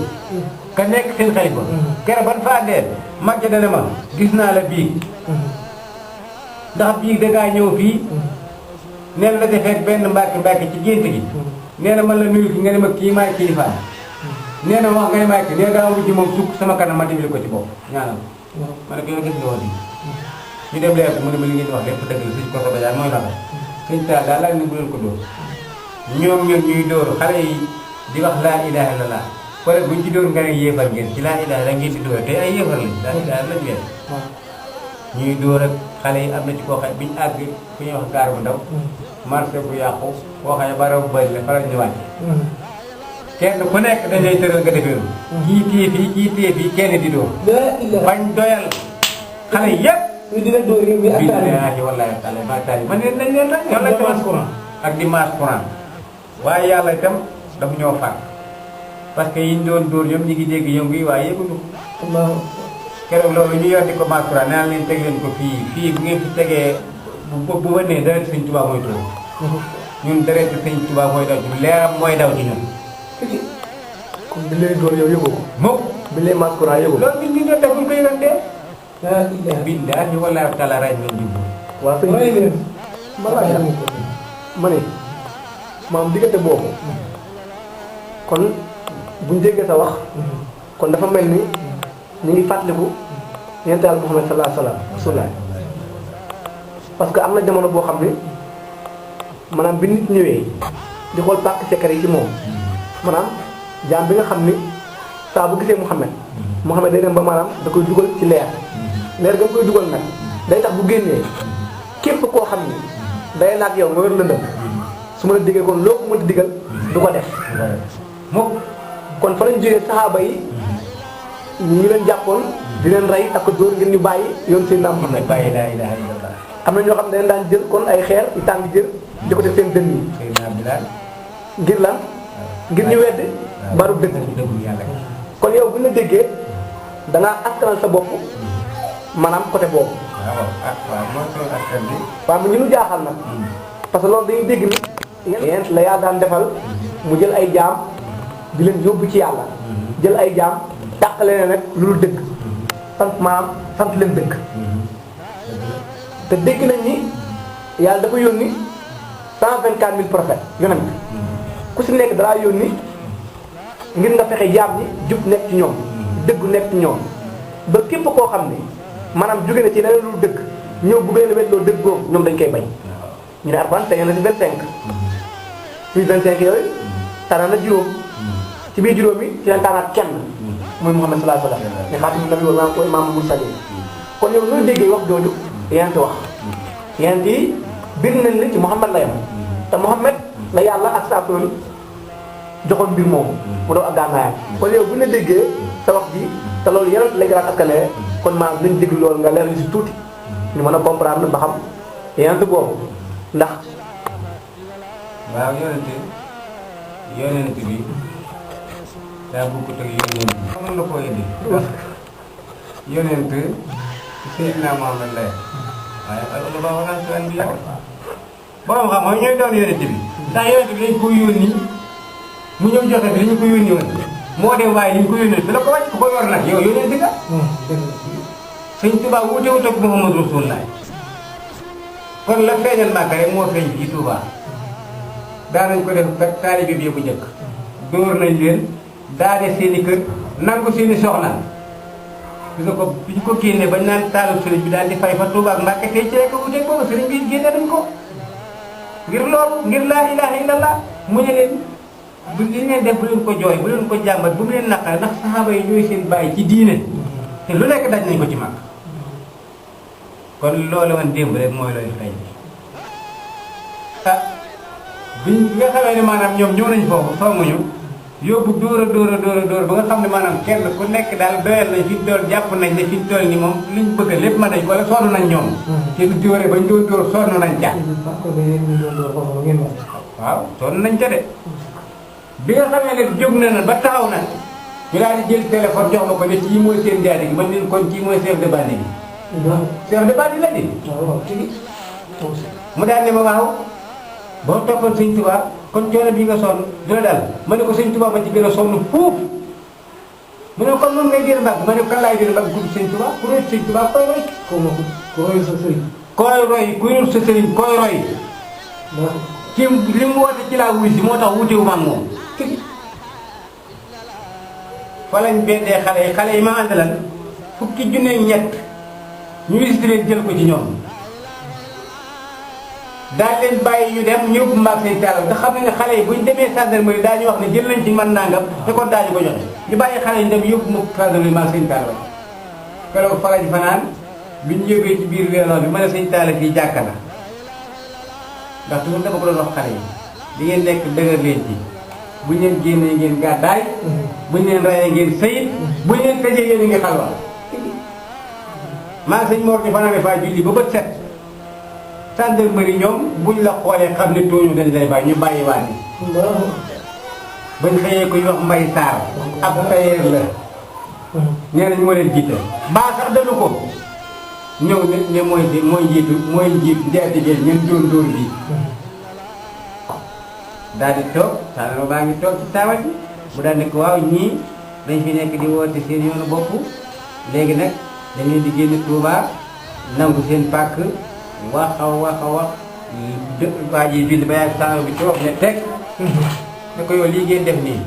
ka nekk seen xalifa keroog ban faa dee mag ja dana ma gis naa la bii ndax bii dangaa ñëw fii nee na la defee benn mbàkki ci gént gi nee na man la nuyu nga ne ma kii maay kilifa nee na wax nga ne maay kii nee na daa wujj moom sukk sama kanam ma dimbali ko ci bopp ñaanal ma ne ko yow gis nga woon ñu dem leer mu ne ma li ngeen di wax lépp dëgg la suñ ko soobee daal mooy la ko sëñ Talla daal laaj ne bu leen ko dóor ñoom ñuy dóor xale yi di wax laa ilaaha illallaah pare buñ ci dóor nga ne yéefar ngeen ci laa ilaaha la ngeen di dóor te ay yéefar lañ laa ilaaha lañ leen ñuy dóor ak xale yi am na ci koo xam biñu àgg fu ñuy wax gaar bu ndaw marché bu yàqu koo xam ne bara bu bëri la fa la ñu wàcc kenn ku nekk dañ lay tëral nga defee kii téye fii kenn di dóor bañ doyal xale yépp di leen dóor yi ak billaahi wallaahi taala ma taali man nañ leen rek yoon lañ dimanche courant ak dimanche courant waaye yàlla itam dafa ñoo fàq parce que yiñ doon dóor ñoom ñi ngi dégg yëngu yi waaye yëguñu keroog loolu ñu yor di ko dimanche courant nee naa leen teg leen ko fii bu ngeen fi tegee bu wënnee deret Sëñ Tuubaa mooy tuur ñun deret Sëñ Tuubaa mooy daw ci leeram mooy daw ci ñun comme bi leen dóor yow yëgoo ko moom bi leen dimanche courant yëgoo loolu bi ñu doon def buñ ko yëgantee billaahi wallaahi taala raj nañ jubbu waaw sëñ bi ma ne maam diggante boobu kon buñ déggee sa wax kon dafa mel ni ñu ngi fàttaliku yonent Yàlla Muhammad sallallahu alayhi wa sallam rasulullah parce que am na jamono boo xam ne maanaam bi nit ñëwee di xool pàcc secret yi ci moom maanaam jaam bi nga xam ni saa bu gisee Muhammad day dem ba maanaam da koy dugal ci leer ga mu koy dugal nag day tax bu génnee képp koo xam ni day naag yow nga wér lëndëm su ma la diggee kon loo ko mënti digal du ko def moom kon fa lañ jógee saxaaba yi ñu leen jàppoon di leen rey ak dóor ngir ñu bàyyi yoon seen naam Muhammad bàyyi laa ilaaha illallaah am na ñoo xam ne dañ daan jël kon ay xeer yu tàng jër di ko def seen dënn yi ngir lan ngir ñu wedd baru dëgg kon yow bu ñu la déggee dangaa askanal sa bopp maanaam côté boobu waaw mu ñu nu jaaxal nag parce que loolu dañuy dégg ni yéen la yàlla daan defal mu jël ay jaam di leen yóbbu ci yàlla jël ay jaam tàqale ne nag lu dul dëgg sant maanaam sant leen dëgg te dégg nañ ni yàlla dafa yónni 124 000 prophètes yonent ku si nekk dalaa yónni ngir nga fexe jaam ñi jub nekk ci ñoom dëggu nekk ci ñoom ba képp koo xam ne maanaam jóge na ci leneen lu dëgg ñëw bu gën a wet loolu dëgg googu ñoom dañ koy bañ ñu ne Alxuraan tey na ci 25 puis 25 yooyu tànn na juróom ci biir juróom yi ci leen tànnaat kenn muy Muhammad sallallahu alayhi wa sallam ne xaatimu nabi wa ko imaamul mursaliin kon yow nooy déggee wax jooju yent wax yent yi bir nañ la ci Muhammad la yam te Muhammad la yàlla ak saakoon joxoon mbir moomu mu doon ak gànnaayam kon yow bu ñu la déggee sa wax ji te loolu yeneen lay garaat askanee kon maanaam nañ dégg loolu nga leer ñu si tuuti ñu mën a comprendre ba xam yent boobu ndax waaw yonent bi daa bokkut ak yónent xamal la koo indi yónent Seydina Muhammad lay waaye al ulama warasatul anbiya borom xam-xam ñooy doon yónent bi ndax yónent bi dañ ko yónni mu ñëw joxe bi dañu ko yónni woon moo dem waaye ñu ko yónni bi la ko wàcc ko yor nag yow yónent nga Sëñ Tuubaa wuute wut ak Muhammad Rasulullah kon la feeñal Màkka rek moo feeñ fii Tuubaa daanañ ko def kat taalibe bi bu njëkk dóor nañ leen daane seeni kër nangu seeni soxna gis nga ko bi ñu ko génnee bañ naan taalu sëriñ bi daal di fay fa Tuubaa ak Mbàkke tey ci ko wuteeg boobu sëriñ bi génne nañ ko ngir loolu ngir laa ilaaha illallah mu ne leen bu li leen def bu leen ko jooy bu leen ko jàmbat bu mu leen naqare ndax saxaaba yi ñooy seen bàyyi ci diine te lu nekk daj nañ ko ci mag kon loolu man démb rek mooy loolu tey ah biñ nga xamee ne maanaam ñoom ñëw nañ foofu soomuñu yóbbu dóor a ba nga xam ne maanaam kenn ku nekk daal doyal nañ fi dool jàpp nañ ne fi tool ni moom liñ bëgg lépp mën nañ ko wala sonn nañ ñoom ci du dóore bañ doon dóor sonn nañ ca waaw sonn nañ ca de bi nga xamee ne jóg na ba taxaw na ñu daal di jël téléphone jox ma ko ne kii mooy seen jaadi gi man leen kon kii mooy chef de bande gi chef de bande la di mu daal ne ma waaw boo toppoon Sëñ Tuubaa kon coono bii nga sonn dina daal ma ne ko Sëñ Tuubaa ma ci gën a sonn fuuf mu ne kon moom ngay jël mbagg ma ne ko kan laay jël mbagg gudd Sëñ Tuubaa ku roy Sëñ Tuubaa koy roy ku roy sa sëriñ koy roy ku roy sa sëriñ koy roy ci li mu woote ci laa wuy si moo tax wutewu ma ak moom fa lañ beddee xale yi ma àndalan fukki junne ñett ñu visité leen jël ko ci ñoom daal leen bàyyi ñu dem ñëw bu mbaag seen taal nga xam ne xale yi buñ demee gendarmerie daañu wax ne jël nañ ci man nangam te kon daañu ko joxe ñu bàyyi xale yi dem yóbbu ma gendarmerie mbaag seen taal ba keroog fa lañ fanaan biñ yóbbee ci biir réunion bi ma ne sëñ taal fii jàkka la ndax toujours dama ko doon wax xale yi di ngeen nekk dëgër leen ci buñ leen génnee ngeen gàddaay buñ leen rayee ngeen sëyit buñ leen tëjee yéen a ngi xalwa maa sëñ Mor di fanaane faa julli ba bët set gendarmerie ñoom buñ la xoolee xam ne tooñu dañ lay bàyyi ñu bàyyi waat ni bañ xëyee ko ñu wax Mbay Saar ab tailleur la nee nañ moo leen jiite baa sax dañu ko ñëw ne mooy njiit njaatigéen ñen dóor bi daal di toog saalama baa ngi toog ci taawal bi mu daal ne ko waaw ñii dañ fi nekk di woote seen yoonu bopp léegi nag dañ leen di génn Touba nangu seen pàkk wax waa ji bind ba yàgg saalama bi toog ne teg ne ko yow lii ngeen def nii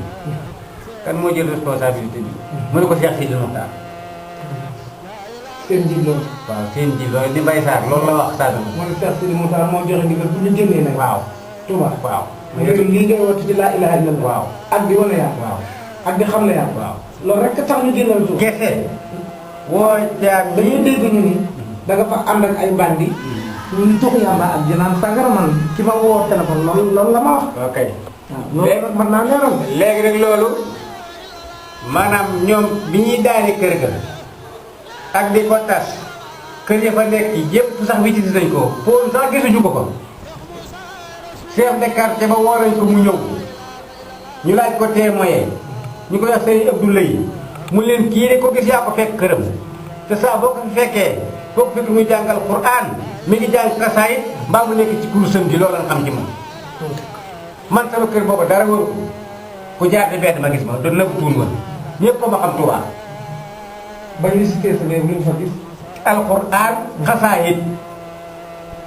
kan moo jël responsabilité bi mu ne ko Cheikh Sidi Mokhtar seen njiit loolu waaw seen njiit loolu di Mbaye Sarr loolu la wax Sadou mooy Cheikh Sidi Mokhtar moo joxe ndigal bu ñu génnee nag waaw Touba waaw léegi lii ngay woote ci laa ilaaha illallah waaw ak di wane yàlla waaw ak di xam ne yàlla waaw loolu rek tax ñu génnal Touba gese woo jaag dañuy dégg ñu ni da nga fa ànd ak ay bandi ñu tux yàlla ak dinaan sàngara man ki ma woo téléphone loolu la ma wax ok waaw loolu nag mën naa leeral léegi rek loolu maanaam ñoom bi ñuy daani kër ga ak di ko tas kër ya fa nekk yëpp sax visité nañ ko foofu sax gisuñu ko ko chef de quartier ba woo nañ ko mu ñëw ñu laaj ko témoin ñu ko wax Sëriñ Abdoulaye mu leen kii de ko gis yaa ko fekk këram te saa boo ko fi fekkee boo ko fekk muy jàngal Qur'an mi ngi jàng kasaayit mbaa mu nekk ci kurusam gi loolu la xam ci moom man sama kër booba dara waru ku jaar di bedd ma gis ma doon nëbb tuun woon ñëpp ko ma xam Tuubaa ba ñu cité sa léegi lu ñu fa gis alxuraan xasaayit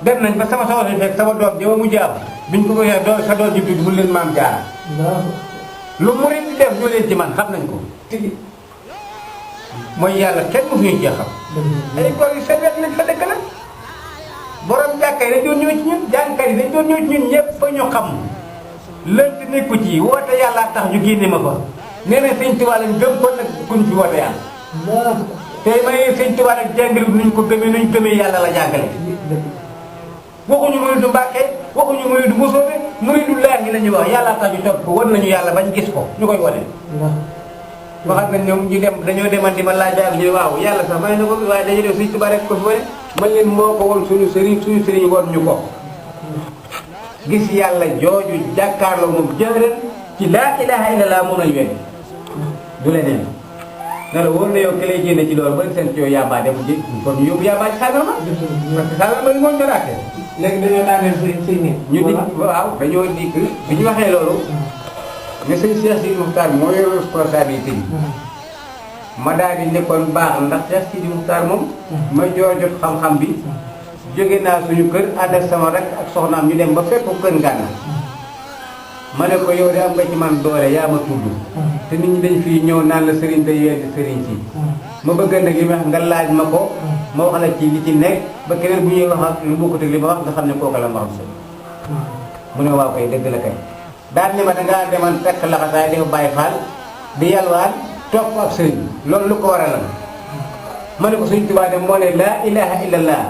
dem nañ ba sama soxna fekk sama doom jëma mu jaam biñ ko waxee doo sa doom ji tudd mu leen maam jaar lu mu leen di def ñu leen ci man xam nañ ko tigi mooy yàlla kenn mu fi ñu xam ay góor yu seen wet lañ fa dëkk la borom jàkka yi dañ doon ñëw ci ñun jàngkat yi dañ doon ñëw ci ñun ñëpp ba ñu xam lënt nekku ci woote yàlla tax ñu génne ma fa nee na Sëñ Tuubaa lañ gëm kon nag kuñ fi woote yàlla tey ma ne Sëñ Tuubaa nag jàngale nuñ ko gëmee nuñ gëmee yàlla la jàngale waxuñu muridu Mbàkke waxuñu muridu Musoobe muridu Laahi la ñuy wax yàlla tax ñu topp ko wan nañu yàlla bañ gis ko ñu koy wane waxal nañ ñoom ñu dem dañoo deman di ma laaj ak ñu waaw yàlla sax may na ko waaye dañu def Sëñ Tuubaa rek ko fi wane man leen moo ko woon suñu sëriñ woon ñu ko gis yàlla jooju jàkkaarloo moom jëhran ci laa ilaaha illallaah mun a ywen du leneen ne la wóor na yow ki lay génne ci loolu ba seen ci yow yàmbaa dem ji kon ñu yóbbu yàmbaa ci sàndarma parce que sàndarma li moo joraate léegi dañoo daaneel say nit. ñu di waaw dañoo dikk bi ñu waxee loolu ne sëñ Cheikh Sidi Moukhtar moo yor responsabilité bi ma daal di nekkoon baax ndax Cheikh Sidi Moukhtar moom ma joor jot xam-xam bi jóge naa suñu kër ànd ak sama rek ak soxnaam ñu dem ba fekk ko kër Ngana ma ne ko yow de am nga ci man doole yaa ma tudd te nit ñi dañ fii ñëw naan la sëriñ day weddi sëriñ si ma bëgg nag li ma wax nga laaj ma ko ma wax la ci li ci nekk ba keneen bu ñuy wax ak lu bokkut ak li ma wax nga xam ne kooku la ma wax mu ne waaw koy dëgg la kay daal ne ma dangaa deman takk laxasaay dafa bàyyi faal di yalwaan topp ak sëriñ loolu lu ko waral la ma ne ko Sëriñ Tuubaa de moo ne laa ilaha illallah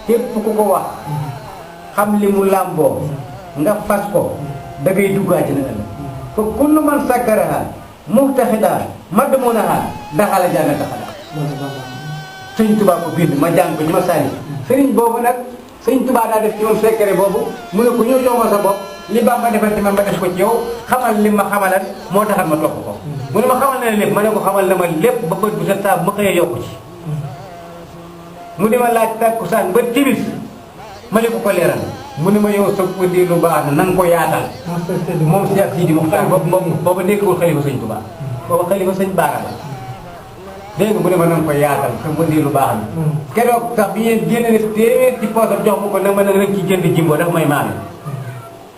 képp ku ko wax xam li mu làmboo nga fas ko da ngay duggaat ci na ëllëg fa kullu man sakkaraha muxtaxidaa madmunaha daxala jannata xala Sëriñ Tuubaa ko bind ma jàng ko ñu ma sànni sëriñ boobu nag Sëriñ Tuubaa daa def ci moom secret boobu mu ne ko ñëw jox ma sa bopp li Bamba defal ci man ma def ko ci yow xamal li ma xamalat moo taxal ma topp ko mu ne ma xamal na lépp ma ne ko xamal na ma lépp ba bët bu set saa bu ma xëyee yokku ci mu ne ma laaj takkusaan ba timis ma ne ko leeral mu ne ma yow sa pëndi lu baax na nga ko yaatal moom Cheikh Sidi Moukhtar booba nekkul xalifa Sëñ Tuubaa booba xalifa Sëñ Baara la dégg nga mu ne ma na nga ko yaatal sa pëndi lu baax na keroog sax bi ngeen génne ne téeméer ci poosam jox ma ko nag ma nag rek ci jënd jimbo dafa may maame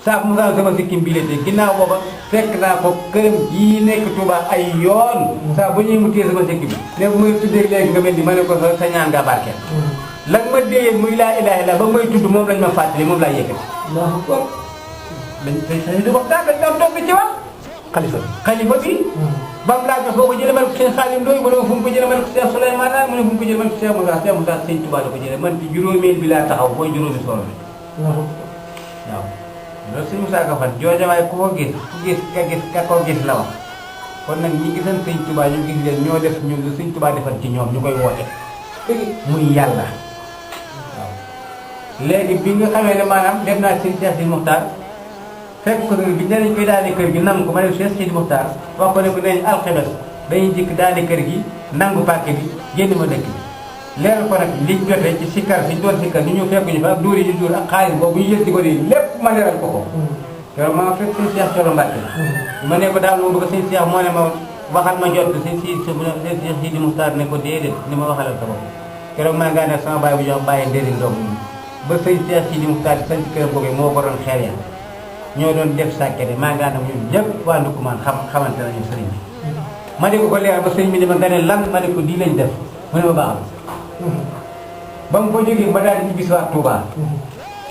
saa mu saa sama sikkim bi la te ginnaaw booba fekk naa ko këram jii nekk Touba ay yoon saa bu ñuy mu téye sama sikkim bi ne bu may tuddee léegi nga mel ni ma ne ko sa ñaan nga barkeel la ma déyee muy laa ilaaha illa ba may tudd moom lañ ma fàttali moom laa yëkkati dañ sañ di waxtaan dañ daan toog ci wax xalifa bi ba mu laaj ma foo ko jëlee man ko seen Xaadim Ndoy mu ne ma fu mu ko jëlee man ko Cheikh Souleymane mu ne fu mu ko jëlee man ko Cheikh Moussa Sëñ Touba la ko jëlee man ci juróomeel bi laa taxaw booy juróomi solo bi waaw loolu Sëñ Moussa Ka fan joojamaay ku ko gis ka ko gis la wax kon nag ñi gisan Sëñ Touba ñu gis leen ñoo def ñun lu Sëñ Touba defal ci ñoom ñu koy woote muy yàlla waaw léegi bi nga xamee ne maanaam def naa Sëñ Cheikh Sidi Moukhtar fekk ko bi danañ koy daane kër gi nangu ko ma ne Cheikh Sidi Moukhtar wax ko ne ko nañ alxames dañuy jikk daane kër gi nangu pàkke bi génn ma dëkk bi leeral ko nag liñ jotee ci sikkar fi ñu doon sikkar ñu ñëw fekk ñu fa ak dóor yi ñu dóor ak xaalis boobu ñu yël di ko nii lépp ma leeral ko ko keroog ma fekk Sëñ Cheikh Thioro Mbacke ma ne ko daal moo bëgg Sëñ Cheikh moo ne ma waxal ma jot Sëñ Cheikh Sidi Moukhtar ne ko déedéet ni ma waxalal sa bopp keroog maa ngaa ne sama baay bu jox bàyyi ndéri doom ba Sëñ Cheikh Sidi Moukhtar sañ ci këram boogee moo ko doon xeer ya ñoo doon def sàkkete maa ngaa ne ñun ñëpp waa Ndoukoumane xamante nañu sëriñ bi ma ne ko leeral ba sëriñ bi ne ma nga ne lan ma ne ko di lañ def mu ne ma baax ba mu ko jógee ma daal di bis waat Touba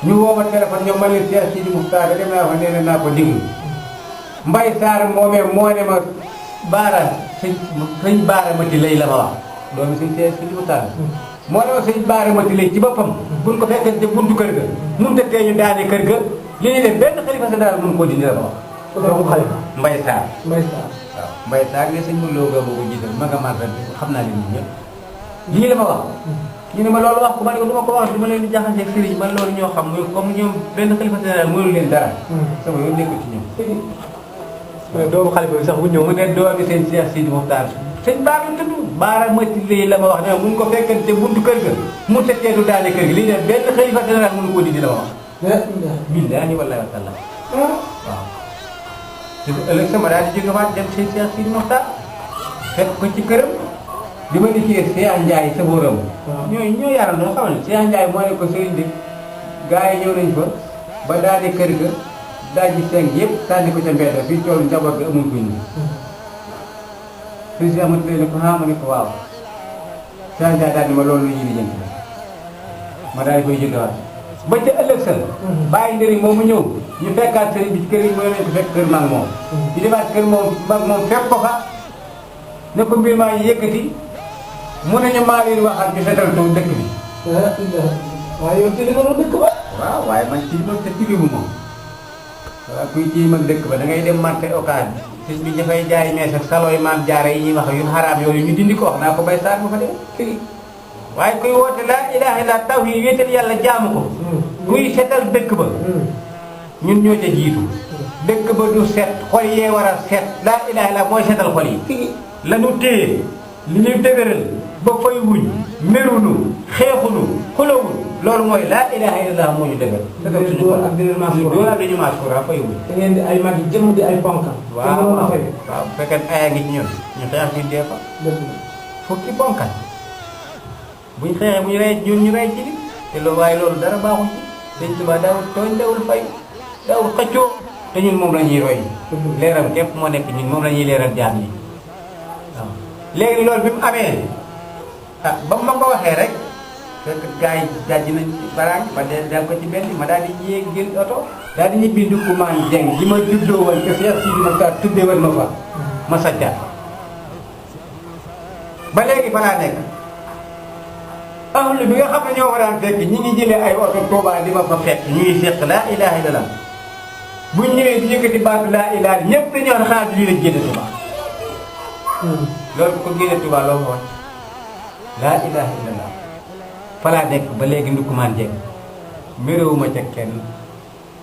ñu woo ma téléphone ñoom ma leen Cheikh Sidi Moukhtar dem naa fa nee naa ko déglu Mbay Sarr moomee moo ne ma baara sëñ baara mati lay la ma wax doomi sëñ Cheikh Sidi Moukhtar moo ne ma sëñ baara mati lay ci boppam buñ ko fekkee te buntu kër ga mun te tee ñu daane kër ga li ñuy def benn xalifa sa daal mun koo dindi la ma wax doomu xalifa Mbay Sarr waaw Mbay Sarr ne sëñ ma looga boobu jiital ma nga mantan xam naa leen ñun ñëpp lii la ma wax ñu ne ma loolu wax ko ma ne ko du ma ko wax du ma leen di jaxaseeg sëriñ man loolu ñoo xam muy comme ñoom benn xalifa général mënul leen dara sama yoon nekkul ci ñoom doomu xalifa bi sax bu ñëw mu ne doomi seen Cheikh Sidi Moukhtar sëñ baara tudd baara mati lii la ma wax ne mun ko fekkante buntu kër ga mu tettee du daane kër gi li ne benn xalifa général mënu ko dindi la ma wax billaahi wallaahi wa taala waaw te ëllëg sama daal di jóge waat dem seen Cheikh Sidi Moukhtar fekk ko ci këram di ma dikkee Cheikh Ndiaye sa bóoram ñoo yaral noo xamal ne Cheikh Ndiaye moo ne ko sëriñ bi gars yi ñëw nañ fa ba daane kër ga daal di seng yëpp sànni ko ca mbedd fii toolu njaboot ga amul kuñ suñ si amati ne ko ma ne ko waaw Cheikh Ndiaye daal di ma loolu la ñuy lijjanti ma daal di koy jógewaat ba ca ëllëg sa bàyyi ndëriñ moom mu ñëw ñu fekkaat sëriñ bi ci kër yi mooy nañ ko fekk kër mag moom ñu demaat kër moom mag moom fekk ko fa ne ko mbir maa ngi yëkkati mu ne ñu maa leen waxal ñu setal taw dëkk bi waaye yow ci li nga doon dëkk ba waaw waaye man ci man te tilimu moom waaw kuy ci mag dëkk ba da ngay dem marché Ocass sëñ bi dafay jaay mees ak salooy maam jaare yi ñuy wax yu xaraam yooyu ñu dindi ko wax naa ko Bay Sarr ma fa dem waaye kuy woote laa ilaaha illa tawhiid wéetal yàlla jaamu ko kuy setal dëkk ba ñun ñoo ca jiitu dëkk ba du set xol yee war a set laa ilaha illa mooy setal xol yi lanu téye li ñuy dëgëral ba fay wuñ merunu xeexunu xulawul loolu mooy laa ilaha illallah moo ñu dëgër dëgër suñu xol ak dóor ak dañu maas kura fay wuñ da ngeen di ay mag yi jëm di ay ponkal waaw waaw bu fekkee aya ngi ci ñun ñu xeex ñu dee fa fukki ponkal buñ xeexee bu ñu rey ñun ñu rey ci li te loolu waaye loolu dara baaxul ci Sëñ Tuubaa daawul tooñ daawul fay daawul xëccoo te ñun moom la ñuy roy leeram képp moo nekk ñun moom la ñuy leeral jaam yi waaw léegi loolu bi mu amee ah ba ma ko waxee rek fekk gars yi jàjj nañ baraag ma dal ko ci benn ma daal di yéeg jël oto daal di ñibbi Ndoukoumane Dieng li ma juddoo woon que Cheikh Sidi Mokhtar tuddee woon ma fa ma sajjaat ba léegi fa laa nekk ahlu bi nga xam ne ñoo fa daan fekk ñi ngi jëlee ay oto Touba di ma fa fekk ñuy fekk laa ilaha illallah buñ ñëwee di yëkkati baatu laa ilaha ñëpp dañoo wax xanaa lii la génne Touba loolu ko génne Touba loo ko wax laa ilaha illallah fa laa nekk ba léegi Ndoukoumane Dieng méréwuma ca kenn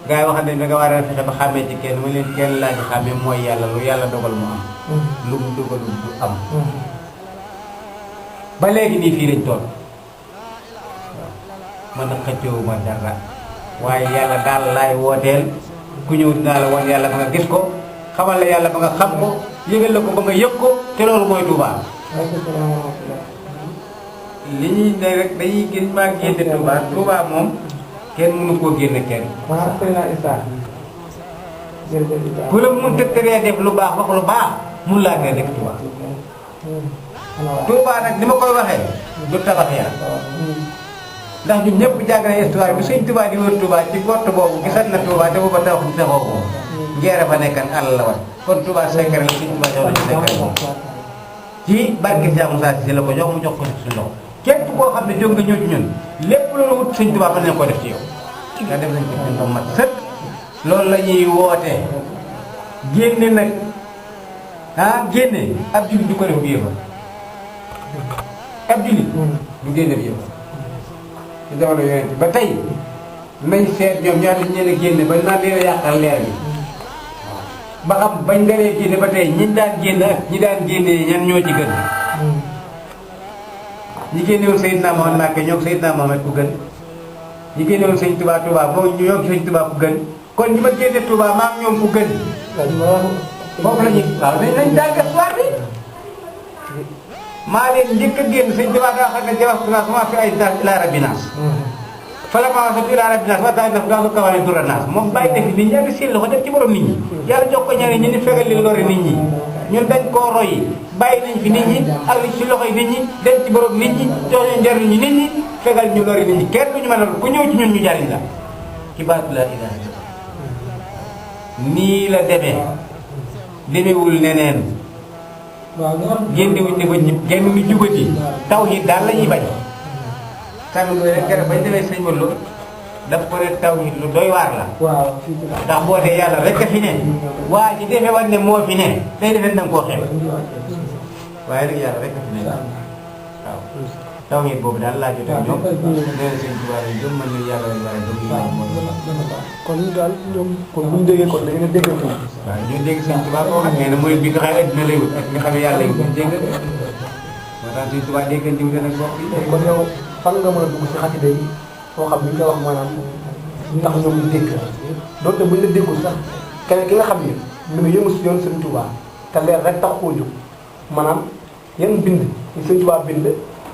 gars yi wax nañ da nga war a fexe ba xàmmee ci kenn ma leen kenn laa ci xàmmee mooy yàlla lu yàlla dogal mu am lu mu dogalul du am ba léegi nii fii lañ toll man a xëccoowuma dara waaye yàlla daal laay wooteel ku ñëw dinaa la woon yàlla ba nga gis ko xamal la yàlla ba nga xam ko yëgal la ko ba nga yëg ko te loolu mooy Touba li ñuy ne rek dañuy gën maa génne Touba Touba moom kenn mënu koo génne kenn ku la mun tëkkëree def lu baax wax lu baax mun laa ngay def Touba Touba nag ni ma koy waxee du tabax yaa ndax ñun ñëpp jàng na histoire bi Sëñ Touba di wër Touba ci gott boobu gisat na Touba te booba taw taxoo ko ngeere fa nekkan àll la wat kon Touba secret la Sëñ Touba jox na ci secret ci barke Cheikh Moussa Cissé la ko jox mu jox ko ci suñu loxo képp koo xam ne jóg nga ñëw ci ñun lépp loolu wut Sëñ Touba mën nañ koo def ci yow nga def nañ ko ci ñun mat sëkk loolu la ñuy woote génne nag génne ab jullit du ko def bu yëfa ab jullit du génne bi yëfa ci jamono yonent ba tey nañ seet ñoom ñaar dañ leen a génne ba naan leen a yàqal leer bi ba xam bañ daree génne ba tey ñi daan génn ak ñi daan génne ñan ñoo ci gën ñi génnewoon Seydina Mohamed Mbacké ñoo Seydina Mohamed ku gën ñi génnewoon Sëñ Touba Touba moom ñoo Sëñ Touba ku gën kon ñi ma génne Touba maam ñoom ku gën foofu la ñu waaw nañ jàng histoire bi maa leen njëkk a génn Sëñ Touba daa xam ne jawax naa sama fi ay naas ila rabbi naas fala ma wasatu ila rabbi naas waxtaan daf daa ko kawaane dura naas moom bàyyi def nit ñi ak seen loxo def ci borom nit ñi yàlla jox ko ñaari ñi ni fegal li lori nit ñi ñun dañ koo roy bàyyi nañ fi nit ñi ak li ci loxoy nit ñi dem ci borom nit ñi jox ñu njariñ ñi nit ñi fegal ñu lori nit ñi kenn duñu mën a ku ñëw ci ñun ñu jariñ la ci baatu la ilaha nii la demee demewul neneen génn wuñ ne ba ñëpp génn ñu jubati taw yi daal la ñuy bañ sànni mooy rek keroog bañ demee sëñ Modou daf ko ne taw yi lu doy waar la ndax boo dee yàlla rek a fi ne waa ji defee woon ne moo fi ne day defee da nga koo xeeb waaye nag yàlla rek a fi ne waaw taw yi boobu daal laa jotee ñoom nee na sëñ Tuubaa yi gëm mën na yàlla lañ war a gëm kon ñu daal ñoom kon bu ñu déggee kon da ngeen a dégg waaw ñu dégg sëñ Tuubaa koo xam ne mooy bi nga xam ne adduna lay wut ak nga xam ne yàlla yi buñ dégg moo tax sëñ Tuubaa déggante wu nag bokk yi kon yow fan nga mën a dugg si xasida yi foo xam ni nga wax maanaam ndax ñoom ñu dégg doonte buñ la déggul sax keneen ki nga xam ni mu ngi yëngu si yoon Sëñ Tuubaa te leer rek tax koo jóg maanaam yan bind ñu Sëñ Tuubaa bind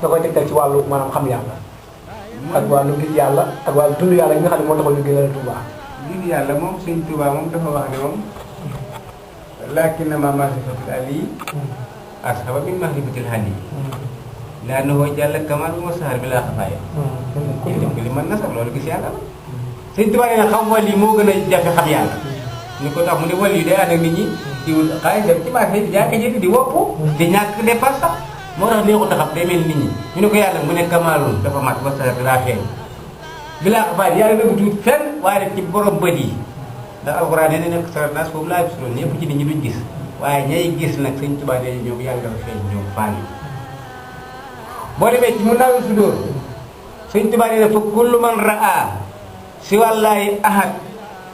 da koy tegtal ci wàllu maanaam xam yàlla ak wàllu gis yàlla ak wàllu dund yàlla yi nga xam ne moo taxoon ñu génn Tuubaa gis yàlla moom Sëñ Tuubaa moom dafa wax ne moom laakin na ma maarifatul ali asxaba min maarifatil hali laa noo jàll kamal bu ma saxar bi laa xafaaya def ko li mën na sax loolu gis yàlla la Sëñ Tuubaa nee na xam wàll yi moo gën a jafe xam yàlla ni ko tax mu ne wàll yi day ànd ak nit ñi di wut xaalis dem ci marché di jaaka jënd di wopp di ñàkk dépense sax moo tax neexut a xam day mel nit ñi ñu ne ko yàlla mu ne kamalul dafa mat ba saxar bi laa feeñ bi laa xafaaya yàlla nëbbu tuut fenn waaye def ci borom bët yi ndax alxuraan nee na nekk sarat naas foofu laa gis loolu ñëpp ci nit ñi duñ gis waaye ñay gis nag Sëñ Tuubaa day ñoom yàlla dafa feeñ ñoom fànn boo demee ci mu nawul su dóor Sëñ Tuubaa nee na fa kullu man raa si wàllaayi ahad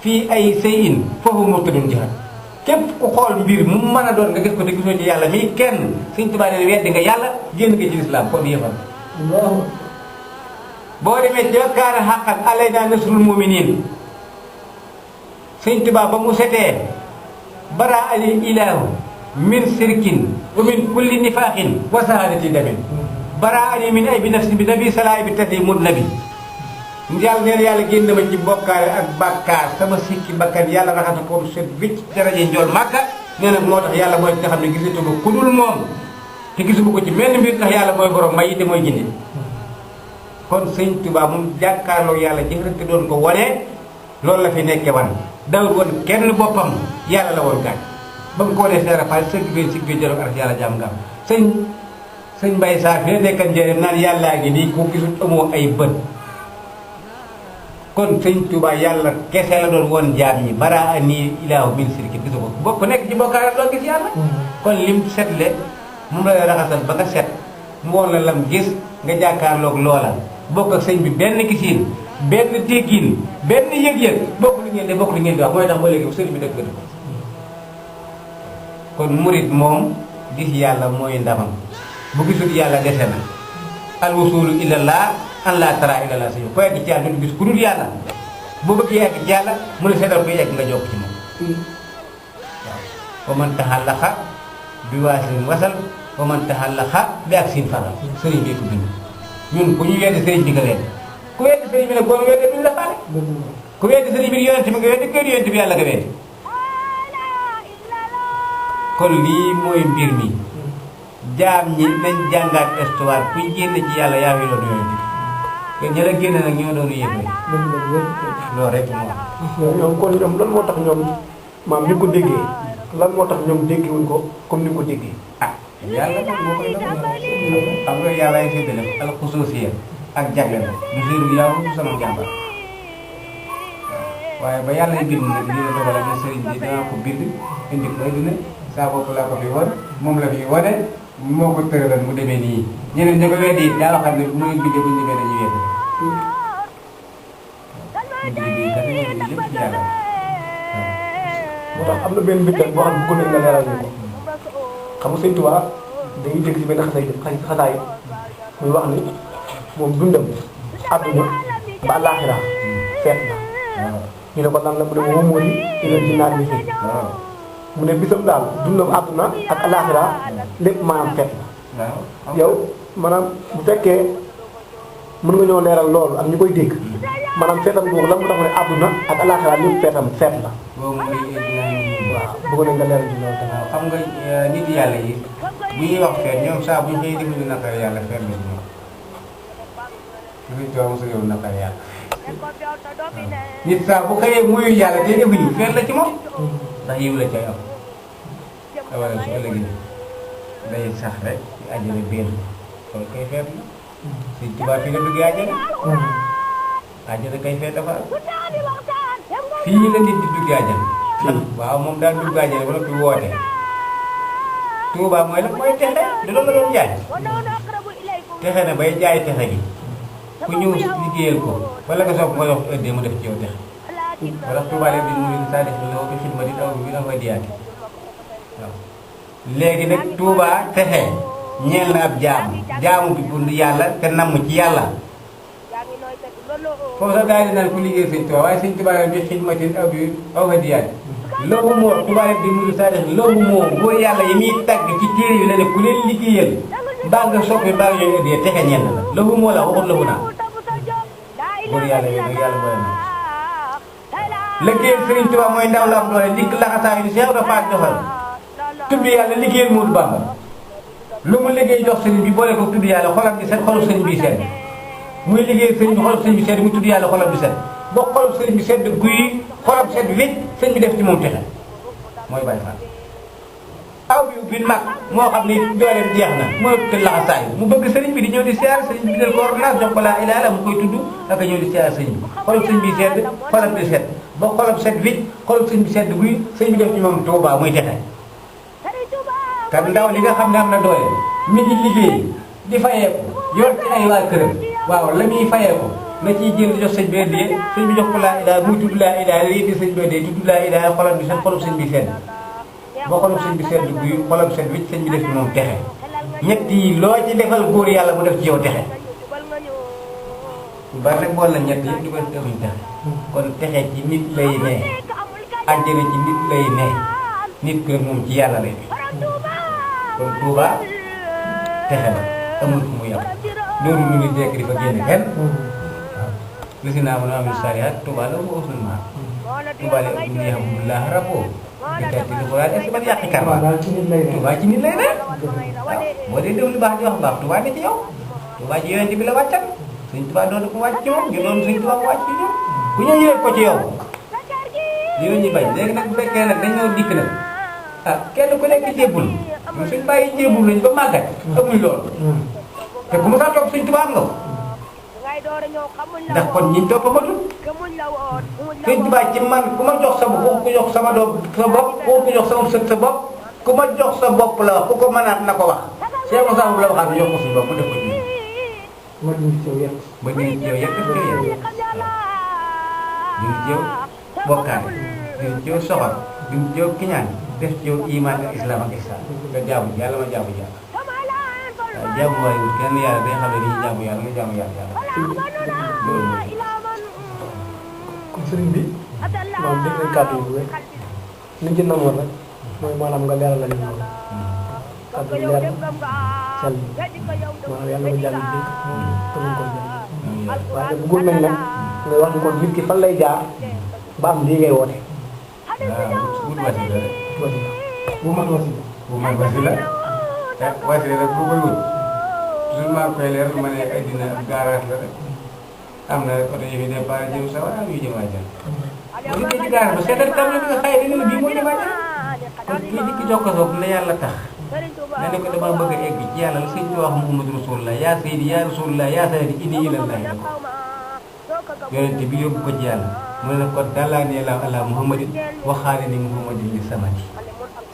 fii ay sayin foofu murtadun jihad képp ku xool mbir mu mën a doon nga gis ko te gisoo ci yàlla mii kenn Sëñ Tuubaa ne weddi nga yàlla génn nga ci lislaam kon yëfal boo demee ci kaana haqqan alaynaa nasrul mu'miniin Sëñ Tuubaa ba mu setee bara ali ilaahu min sirkin wa min kulli nifaaqin wa sahaadati damin bara ali min ay bi nafsi bi nabi salaay bi tati mud nabi yàlla neen yàlla génn ma ci bokkaale ak bàkkaar sama sikki bakkan yàlla raxasa ko set wicc daraje njool màkka nee na moo tax yàlla mooy nga xam ne gisatu ko ku dul moom te gisuma ko ci menn mbir tax yàlla mooy borom may te mooy gindi kon Sëñ Tuubaa moom jàkkaarloo yàlla jëfrante doon ko wane loolu la fi nekke wan dawul woon kenn boppam yàlla la woon gàñ ba mu ko wane seera fa sëgg bi sigg bi jëloon ak yàlla jaam nga am sëñ Mbay Saar fi ne nekkal njëriñ naan yàllaa ngi nii ku gisut amoo ay bët kon Sëñ Tuubaa yàlla kese la doon woon jaam ñi bara ani ilaahu min sirki gisu ko bokk nekk ci bokkaale doo gis yàlla kon lim setle moom la raxasal ba nga set mu woon la lam gis nga jàkkaarloog loola bokk ak sëñ bi benn gisiin benn déggin benn yëg-yëg bokk li ngeen di bokk li ngeen di wax mooy tax ba léegi sëñ bi dëgg ko kon murit moom gis yàlla mooy ndamam bu gisul yàlla dese na al wusulu ilallah an la tara ilallah sëñ bi ko yegg ci yàlla du gis ku dul yàlla bu bëgg yegg ci yàlla mu ne seetal ko yegg nga jokk ci moom waaw wa man taxallaqa bi waasin wasal wa man taxallaqa bi ak sin faral sëriñ bi ko bind ñun ku ñu weddi sëriñ bi nga leen ku weddi sëriñ bi nag boo weddi duñ la faale ku weddi sëriñ bi yonent bi nga weddi kër yonent bi yàlla nga weddi kon lii mooy mbir mi jaam ñi nañ jàngaat histoire kuy génn ci yàlla yaa ngi doon yonent bi ña la génn nag ñoo doon yéeg loolu rek moo ñoom kon ñoom lan moo tax ñoom maam ni ko déggee lan moo tax ñoom déggewuñ ko comme ni ko déggee ah yàlla nag moo koy def xam nga yàlla ay séddale al xusuusiya ak jagleel du séeru yow du sama jàmbar waaye ba yàlla bind nag lii la dogal ne sëriñ bi danaa ko bind indi ko dina saa bopp laa ko fi wan moom la fi wane moo ko tëralal mu demee nii ñeneen ña ko weddi daa xam ne mu ngi bindee bu ñu demee dañuy wedd mu ngi kat yëpp ci yàlla moo tax am na benn mbir boo xam ne bëggoon nañ nga leeral ñu ko xam nga Sëñ Tuubaa dañuy dégg ci benn xasaay muy wax ni moom dundam àdduna ba àllaaxira feet na ñu ne ko lan la mu ne ma wóomoon ni leen ci naat bi fii mu ne bisam daal dundam àdduna ak àllaaxira lépp maanaam feet na yow maanaam bu fekkee mën nga ñoo leeral loolu ak ñu koy dégg maanaam feetam boobu lan mu tax ne àdduna ak àllaaxira lépp feetam feet la waaw bëggoon nañ nga leeral ci loolu tamit xam nga nit yàlla yi bu ñuy wax feet ñoom saa bu ñu xëy def lu naqar yàlla feet la ci ñoom suñu toog mosu yow naqar yàlla nit saa bu xëyee muyu yàlla te defuñu feet la ci moom ndax yiw la cay am te wala su ëllëgee day sax rek ci àjjana benn loolu kay feet la Sëñ Tuubaa fi nga duggee àjjana àjjana kay feet dafa fii la nit di duggee àjjana waaw moom daal dugg àjjana ba noppi woote Tuubaa mooy la mooy texe du loolu la doon jaay texe na bay jaay texe gi ku ñëw liggéeyal ko wala nga soog nga yox ëddee mu def ci yow texe wala Tuubaa leen di mu saa def la bi xidma di taw bi dafa diyaati waaw léegi nag Tuubaa texe ñeel na ab jaamu bi bu yàlla te namm ci yàlla foofu sax daal di naan ku liggéey Sëñ Tuubaa waaye Sëñ Tuubaa bi xidmatin aw ba diyaati loolu moo Tuubaa leen di mu saa def loolu moo boo yàlla yi muy tàgg ci téere yi la ne ku leen liggéeyal mbaa nga soppi mbaa nga ñooy ëddee texe ñeel na la loolu moo la waxut loolu naa góor yàlla yooyu nag yàlla boole na liggéeyal Sëriñ Tuubaa mooy ndaw la am doole dikk laxasaayu ni Seex Ibra Faal doxal tudd yàlla liggéeyal Moodu Bamba lu mu liggéey jox sëriñ bi boole ko tudd yàlla xolam bi set xolu sëriñ bi sedd muy liggéeyal sëriñ bi xolu sëriñ bi sedd muy tudd yàlla xolam bi sedd boo xolu sëriñ bi sedd guy xolam sedd wécc sëriñ bi def ci moom texe mooy Baay Faal aw bi bi mag moo xam ni dooleem jeex na mooy te laxasaay mu bëgg sëriñ bi di ñëw di siyaar sëriñ bi bindal ko ordonnance jox ko laa ilaaha illallaah mu koy tudd ak ñëw di siyaar sëriñ bi xolam sëriñ bi sedd xolam bi sedd ba xolam sedd wécc xolam sëriñ bi sedd guy sëriñ bi def ci moom Tuubaa muy texe kan ndaw li nga xam ne am na doole mi ngi liggéey di fayeeku yor ci ay waa këram waaw la muy fayeeku na ciy jël jox sëñ bi addiya sëñ bi jox ko laa ilaaha muy tudd laa ilaaha lii di sëñ bi addiya di tudd laa ilaaha xolam bi seen xolub sëñ bi sedd boo xolub sëñ bi sedd guy xolam sedd wicc sëñ bi def ci moom texe ñett yi loo ci defal góor yàlla mu def ci yow texe bari nag bool na ñett yëpp di ko defuñ texe kon texe ci nit lay ne àjjana ci nit lay ne nit ko moom ci yàlla lay ne kon Touba texe la amul fu mu yem loolu lu nit dekk di fa génne kenn waaw li si naa mën a amul sariat Touba la ko usul maa Touba la ëpp ni alhamdulilah rabbo di tati lu ko laaj est-ce que ban yàqi kar daal ci nit lay ne. Touba ci nit lay ne waaw boo dee déglu baax di wax baax Touba ne ci yow Touba ci yonent bi la wàccal Sëñ Touba doon ko wàcc ci moom ñu doon Sëñ Touba wàcc ci ñoom ku ñëw ñëwee ko ci yow yow ñu bañ léegi nag bu fekkee nag dañoo dikk nag ah kenn ku nekk jébbul ñun suñ bàyyi jébbul lañ ba màggat amuñ loolu te ku mu sax topp Sëñ Touba am nga ko ndax kon ñiñ topp matul Sëñ Touba ci man ku ma jox sa bopp ku jox sama doom sa bopp ku jox sama sët sa bopp ku ma jox sa bopp la wax ku ko mënaat na ko wax Cheikh Moussa la waxaat jox ko suñu bopp mu def ko ci ma dindi ci yow yëpp. ba dindi ci yow yëpp def ko yow dindi ci yow bokkaane dindi ci yow soxor dindi ci yow kiñaan def ci yow iman ak islam ak ihsan nga jaamu yàlla ma jaamu yàlla waaw jaamu waaye wut kenn yàlla day xam ne dañuy jaamu yàlla nga jaamu yàlla loolu mooy kon sëriñ bi moom dégg nañ kàddu yi bu wér liñ ci namoon rek mooy maanaam nga leeral la ñu noonu kàddu yi leer na sell maanaam yàlla nga jàng dégg te muñ ko jëriñ waaye bëggoon nañ nag ngay wax ni kon nit ki fan lay jaar ba am lii ngay woote waaw wut wasila rek wasila bu mat wasila bu mat wasila te wasila rek bu koy wut toujours maa koy leer ma ne addina ab garage la rek am na oto yi fi départ jëm sa wala yu jëm àjjana bu liggéey ci garage ba seetal tam la bi nga xëy dañu ne bii moo jëm àjjana kon kii dikk jox ko soog la yàlla tax nga ne ko dama bëgg a egg ci yàlla la sëñ bi wax Muhammadu Rasulullah yaa Seydi yaa Rasulullah yaa Seydi inni ilallahi la ko yonente bi yóbbu ko ci yàlla mu ne ko dallaani la ala Muhammadin waxaale ni Muhammadin li samati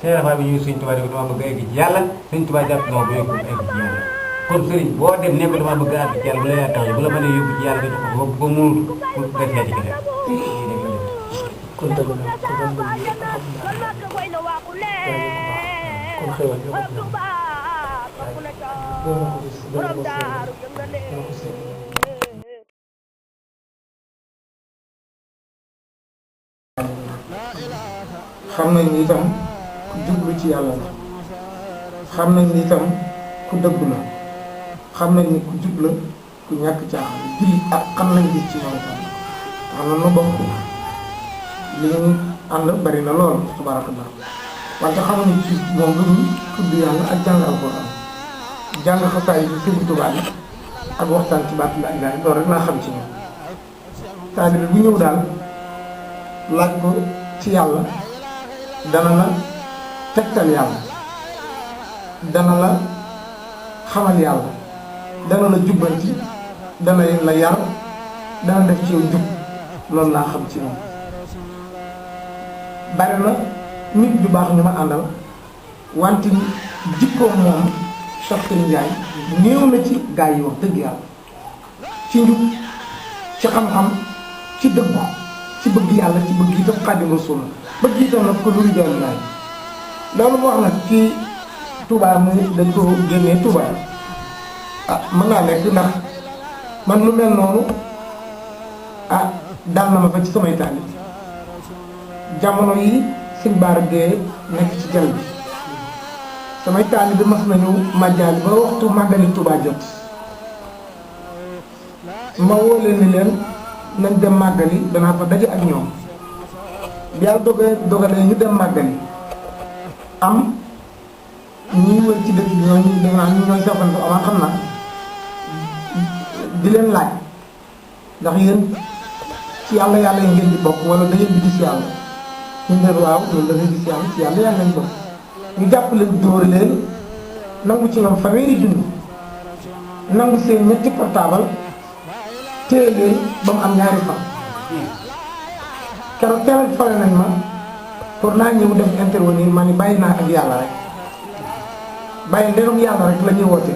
seen rafet bi ñu sëñ Tuubaa di ko dama bëgg a egg ci yàlla sëñ Tuubaa jàpp na ba yóbbu ko egg ci yàlla kon sëriñ boo dem ne ko dama bëgg a àgg ci yàlla bu la yaa tax bu la mënee yóbbu ci yàlla nga jox ko ba mu pour nga seeti ki def kon dëgg la kon dëgg la alhamdulilah kon xewal yow ak ñoom xam nañ ni itam ku jublu ci yàlla la xam nañ ni itam ku dëgg la xam nañ ni ku jub la ku ñàkk caaxaan jullit ak xam nañ gis ci moom itam xam na nu bokk li ñu ànd bari na lool tabarakallah wante xamuñu ci moom lu ñu tudd yàlla ak jàng alxuraan jàng xasaay bi Sëriñ Tuubaa yi ak waxtaan ci baatu laa ilaaha loolu rek laa xam ci moom taalibe bu ñëw daal laaj ko ci yàlla dana la tegtal yàlla dana la xamal yàlla dana la jubbanti dana la yar dana def ci yow jub loolu laa xam ci moom bari na nit du baax ñu ma àndal wante jikkoom moom Cheikh Ndiaye néew na ci gaa yi wax dëgg yàlla ci njub ci xam-xam ci dëggu ci bëgg yàlla ci bëgg itam Xaadimu Rasuul bëgg itam nag ko luy doon laay loolu mu wax nag ci Touba mu dañ ko génnee Touba ah mën naa nekk ndax man lu mel noonu ah dal na ma fa ci samay taalib jamono yi sëñ Baara Gueye nekk ci jal bi samay taalib bi mas nañu màjjaali ba waxtu màggali Touba jot ma woo leen ni leen nañ dem màggali danaa fa daje ak ñoom bi yàlla dogalee ñu dem màggali am ñuy wër ci dëkk bi ñooñu def naa ñu ñooy safante amaan xam naa di leen laaj ndax yéen ci yàlla yàlla yi ngeen di bokk wala da ngeen di gis yàlla ñu ne waaw loolu da ngay gis yàlla ci yàlla yàlla lañ bokk ñu jàpp leen dóor leen nangu ci ñoom fanweeri junni nangu seen ñetti portable téye leen ba mu am ñaari fan keroog teelal fale nañ ma pour naa ñëw def intervenir ma ni bàyyi naa ak yàlla rek bàyyi ndegam yàlla rek la ñuy woote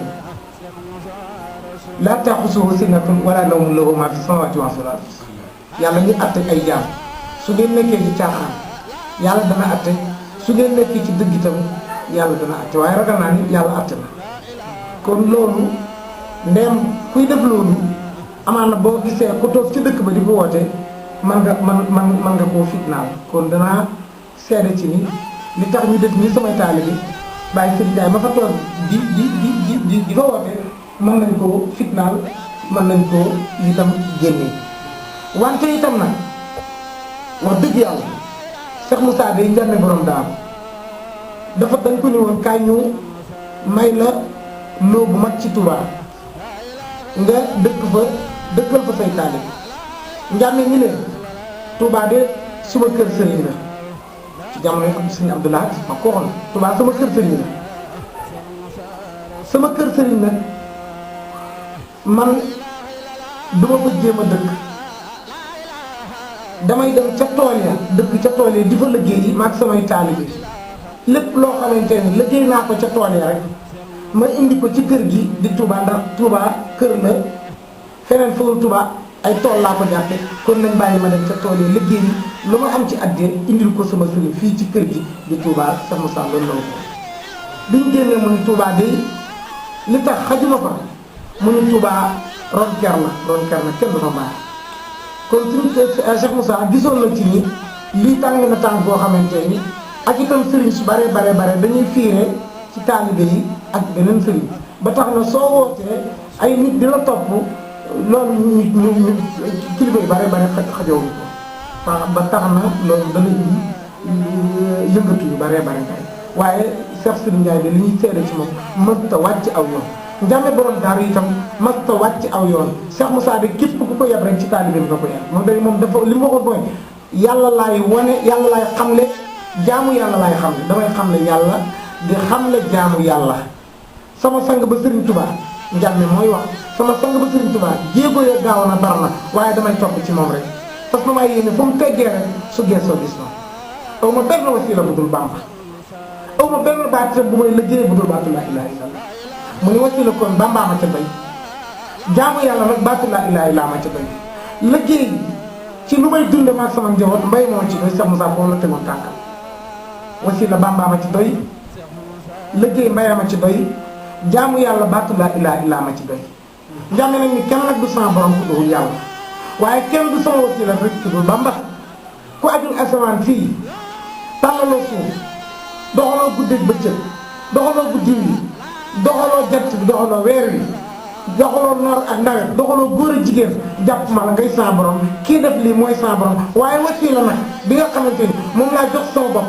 laa taaxuzuhu sinatun wala nawmun lahu maa fi samaawaati wa maa fil ard yàlla ñu atte ay jaam su ngeen nekkee ci caaxaan yàlla dana atte su ngeen nekkee ci dëgg itam yàlla dana atte waaye ragal naa ni yàlla atte na kon loolu ndeem kuy def loolu amaana boo gisee ku toog ci dëkk ba di ko woote man nga koo fitnaal kon danaa seede ci ni li tax ñu def nii samay taalibe bàyyi sëñ Ndiaye ma fa toog di fa woote mën nañ koo fitnaal mën nañ koo itam génne wante itam nag wax dëgg yàlla Cheikh Moussa day njànne borom daam dafa dañ ko ni woon kaay ñu may la loo bu mag ci Touba nga dëkkal fa say taalibe njàmme ñi leen Touba de suma kër sëriñ la ci jamono yi am sëriñ Abdoulaye ma ko waxoon Touba sama kër sëriñ la sama kër sëriñ nag man duma ko jéem a dëkk damay dem ca tool ya dëkk ca tool ya di fa liggéey yi maag samay taalibe lépp loo xamante ni liggéey naa ko ca tool ya rek ma indi ko ci kër gi di Touba ndax Touba kër la feneen foofu Touba ay tool laa ko jàppe kon nañ bàyyi ma dem ca tool yi liggéey lu ma am ci addee indil ko sama sëriñ fii ci kër gi di Touba Cheikh Moussa loolu la ko biñ génnee mu ni Touba de li tax xajuma fa mu ni Touba ron ker na kenn du fa baax kon suñu Cheikh Moussa gisoon na ci ni lii tàng na tàng boo xamante ni ak itam sëriñ su bare dañuy fiire ci taalibe yi ak beneen sëriñ ba tax na soo wootee ay nit di la topp loolu ñu kilifa yu bare xajowuñu ko ba tax na loolu dana indi yëngatu yu bare kay waaye Cheikh Serigne Ndiaye de li ñuy seede ci moom mësta wàcc aw yoon njàmme borom daaru itam mësta wàcc aw yoon Cheikh Moussa de képp ku ko yeb rek ci taalibe bi nga ko yeb moom dafa li ma waxoon mooy yàlla laay wane yàlla laay xamle jaamu yàlla laay xamle damay xamle yàlla di xamle jaamu yàlla sama sang ba Serigne Touba njàmme mooy wax sama sang ba Serigne Touba jéego ya gaaw na bar na waaye damay topp ci moom rek parce que maa yéene fu mu teggee rek su geesoo gis ma aw ma benn wasiila bu dul Bàmba aw ma benn baat bu may liggéey bu dul baatu laa ilaaha illallaah mu ni wasiila kon Bàmbaa ma ca bay jaamu yàlla nag baatu laa ilaaha illallaah ma ca bay liggéey ci lu may dunde maag sama njaboot mbay moo ci doy Cheikh Moussa foofu la tegoon tànkam wasiila Bàmbaa ma ci doy liggéey mbaya ma ci doy jaamu yàlla baatu laa ilaaha illallaah ma ci doy njàmme nag ni kenn nag du sama borom ku dul yàlla waaye kenn du sama wasiila rek ku dul Bàmba ku ajul asamaan fii tàllaloo suuf doxaloo guddeeg bëccëg doxaloo guddi yi doxaloo jant bi doxaloo weer wi doxaloo noor ak nawet doxaloo góor a jigéen jàpp ma la ngay sama borom kii def lii mooy sama borom waaye wasiila nag bi nga xamante ni moom laa jox sama bopp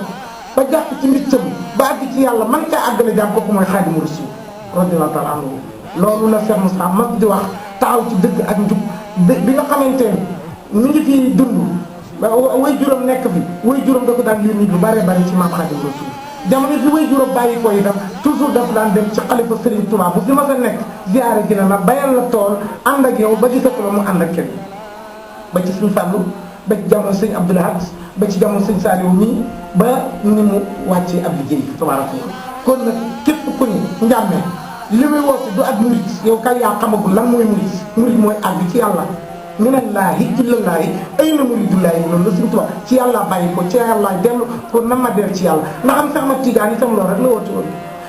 ba jàpp ci mbiccam ba àgg ci yàlla man caa àggale jàmm kooku mooy Xaadimu Rasuul radiyallaahu taala anhu loolu la Cheikh Moussa mas di wax taxaw ci dëgg ak njub bi nga xamante ni mi ngi fi dund way juróom nekk fi way juróom da ko daan yónni lu bare ci maam Xaadimu Rasuul jamono bi way juróom bàyyi ko itam toujours dafa daan dem ci xalifa Serigne Touba bu fi ma sa nekk ziyaare gi na bayal la tool ànd ak yow ba gisatu la mu ànd ak kenn ba ci suñu fàllu ba ci jamono sëñ Abdoulaye ba ci jamono sëñ Saliou nii ba ni mu wàccee ab liggéey tabaaraka kon nag képp ku ni njàmme li muy woote du ak murit yow kay yaa xamagul lan mooy murit mooy àgg ci yàlla minallaahi illallaahi ay na muridullaahi loolu la suñu tubaab ci yàlla bàyyi ko ci yàlla dellu pour na ma der ci yàlla ndax am Seex Ahmad Tijaan itam loolu rek la woote woon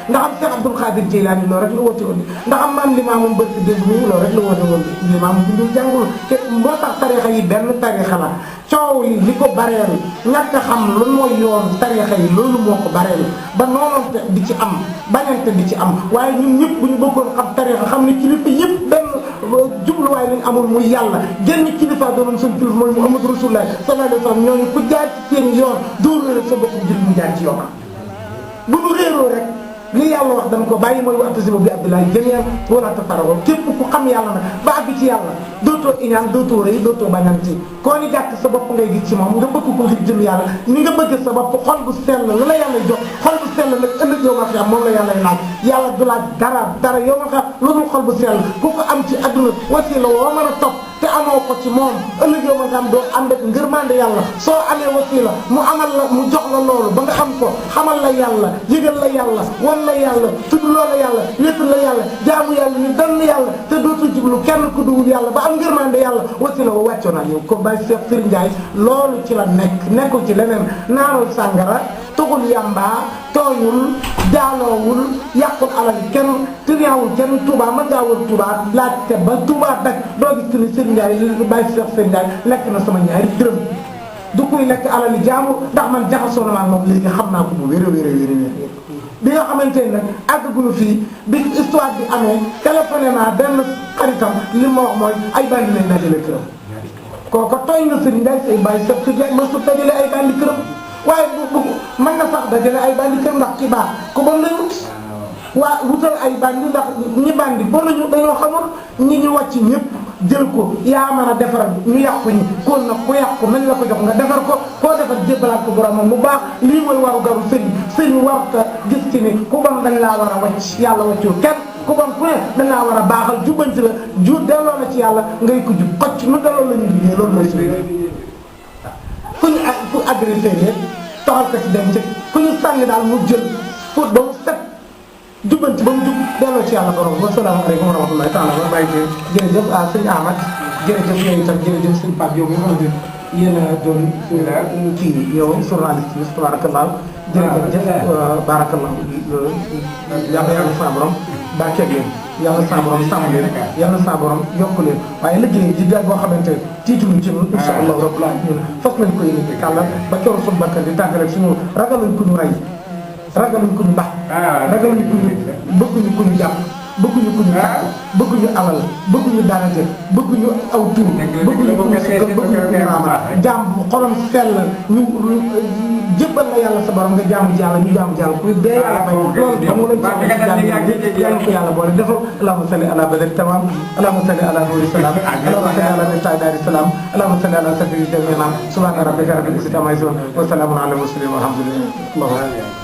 ndax am Seex Abdul Xaadir Jilaani loolu rek la woote woon ndax am maam Limaamu Barke démb mi loolu rek la woote woon Limaamu bindul jàngul te moo tax tariixa yi benn tariixa la coow li ko bareel ñàkk a xam lan mooy yoon tariixa yi loolu moo ko bareel ba noonante di ci am bañante di ci am waaye ñun ñëpp bu ñu bëggoon xam tariixa xam ne kilifa yëpp benn jubluwaay lañ amul muy yàlla genn kilifa doonoon seen kilifa mooy Muhammadu Rasulullah sallallahu alayhi wa sallam ñooñu ku jaar ci seen yoon dóor la sa bopp jël mu jaar ci yoon bu ñu réeroo rek li yàlla wax dana ko bàyyi mooy wa'tasimu bi hablillahi jamii'an wa laa tafarraqu képp ku xam yàlla nag ba àgg ci yàlla dootoo iñaan dootoo rëy dootoo bañanti koo ni gàtt sa bopp ngay gis ci moom nga bëgg ko ngir jëm yàlla ni nga bëgg sa bopp xol bu sell la la yàlla jox xol bu sell nag ëllëg yow ma fi am moom la yàlla laaj yàlla du laaj dara yow ma xam lu dul xol bu sell ku ko am ci adduna wasiila woo mën a topp te amoo ko ci moom ëllëg yow ma nga am doo ànd ak ngërmande yàlla soo amee wasila mu amal la mu jox la loolu ba nga am ko xamal la yàlla yëgal la yàlla wan la yàlla tudd loola yàlla wéetal la yàlla jaamu yàlla ni dann yàlla te dootul jublu kenn ku duwul yàlla ba am ngërmande yàlla wasila wa wàccoo naa ñëw ko Baye Cheikh Serigne Ndiaye loolu ci la nekkul ci leneen naanul sàngara tugul yàmbaa tooyul jaaloowul yàqul alal kenn tëriyaawul kenn Touba ma gaawul Touba laajte ba Touba dak doo gis ni Serigne Ndiaye li Baye Cheikh Serigne Ndiaye lekk na sama ñaari dërëm du kuy lekk alal yi jaamu ndax man jaxasoo na maa moom léegi xam naa ko bu wér bi nga xamante ne nag àgguñu fii bi histoire bi amee téléphoné naa benn xaritam li ma wax mooy ay bandi lañ dajale këram kooku tooy na Serigne Ndiaye say Baye Cheikh Serigne Ndiaye ma su dajale ay bandi këram waaye bu mën na sax dajale ay bandi këram ndax ci baax ku bon lay wut waa wutal ay bandi ndax ñi bandi bon nañu dañoo xamul ñi ñu wàcc ñëpp jël ko yaa mën a defar ñu yàqu ñi kon nag ku yàqu nañ la ko jox nga defar ko koo defar jébbalaat ko boromam mu baax lii mooy waru garu sëñ warta gis ci ni ku bon dañ laa war a wàcc yàlla wàccul kenn ku bon ku ne dañ laa war a baaxal jubbanti la delloo na ci yàlla ngay ko jub xocc nu delloo la ñu liggéey loolu mooy suñu ku agressé rek toxal ko ci dem ci ku ñu sànni daal mu jël pour ba mu set jubbanti ba mu jub delloo ci yàlla borom wasalaamaaleykum wa rahmatullahi taala wa bàyyi jërëjëf sëñ Ahmad jërëjëf yow itam jërëjëf sëñ Pape yow mi nga xamante yéen a doon kii yow journaliste bi tabarakallah jërëjëf barakallah yàlla sa borom barkeel leen yàlla sa borom sàmm leen yàlla sa borom yokk leen waaye liggéey ji boo xamante ne tiituñu ci ñun insha allah rabbil alamin fas nañ ko yéene ci kàlla ba coor suñu bakkan di tàggale suñu ragaluñ ku ñu rey ragaluñ ku ñu bax ragaluñ ku ñu bëgguñu ku ñu jàpp bëgguñu ku ñu tàgg bëgguñu alal bëgguñu darate bëgguñu aw tur bëgguñu ku ñu sikkal bëgguñu ku ñu raama jaam bu xolam sell ñu jébbal la yàlla sa borom nga jaamu yàlla ñu jaamu yàlla ku dee yàlla bay loolu xamu lañ ci yàlla ko yàlla boole defal allahumma salli ala badri tamam allahumma salli ala nuri salam allahumma salli ala nitay dari salam allahumma salli ala safiri jamina subhana rabbika rabbil izzati amma yasifun wa salamun ala mursalin walhamdulillah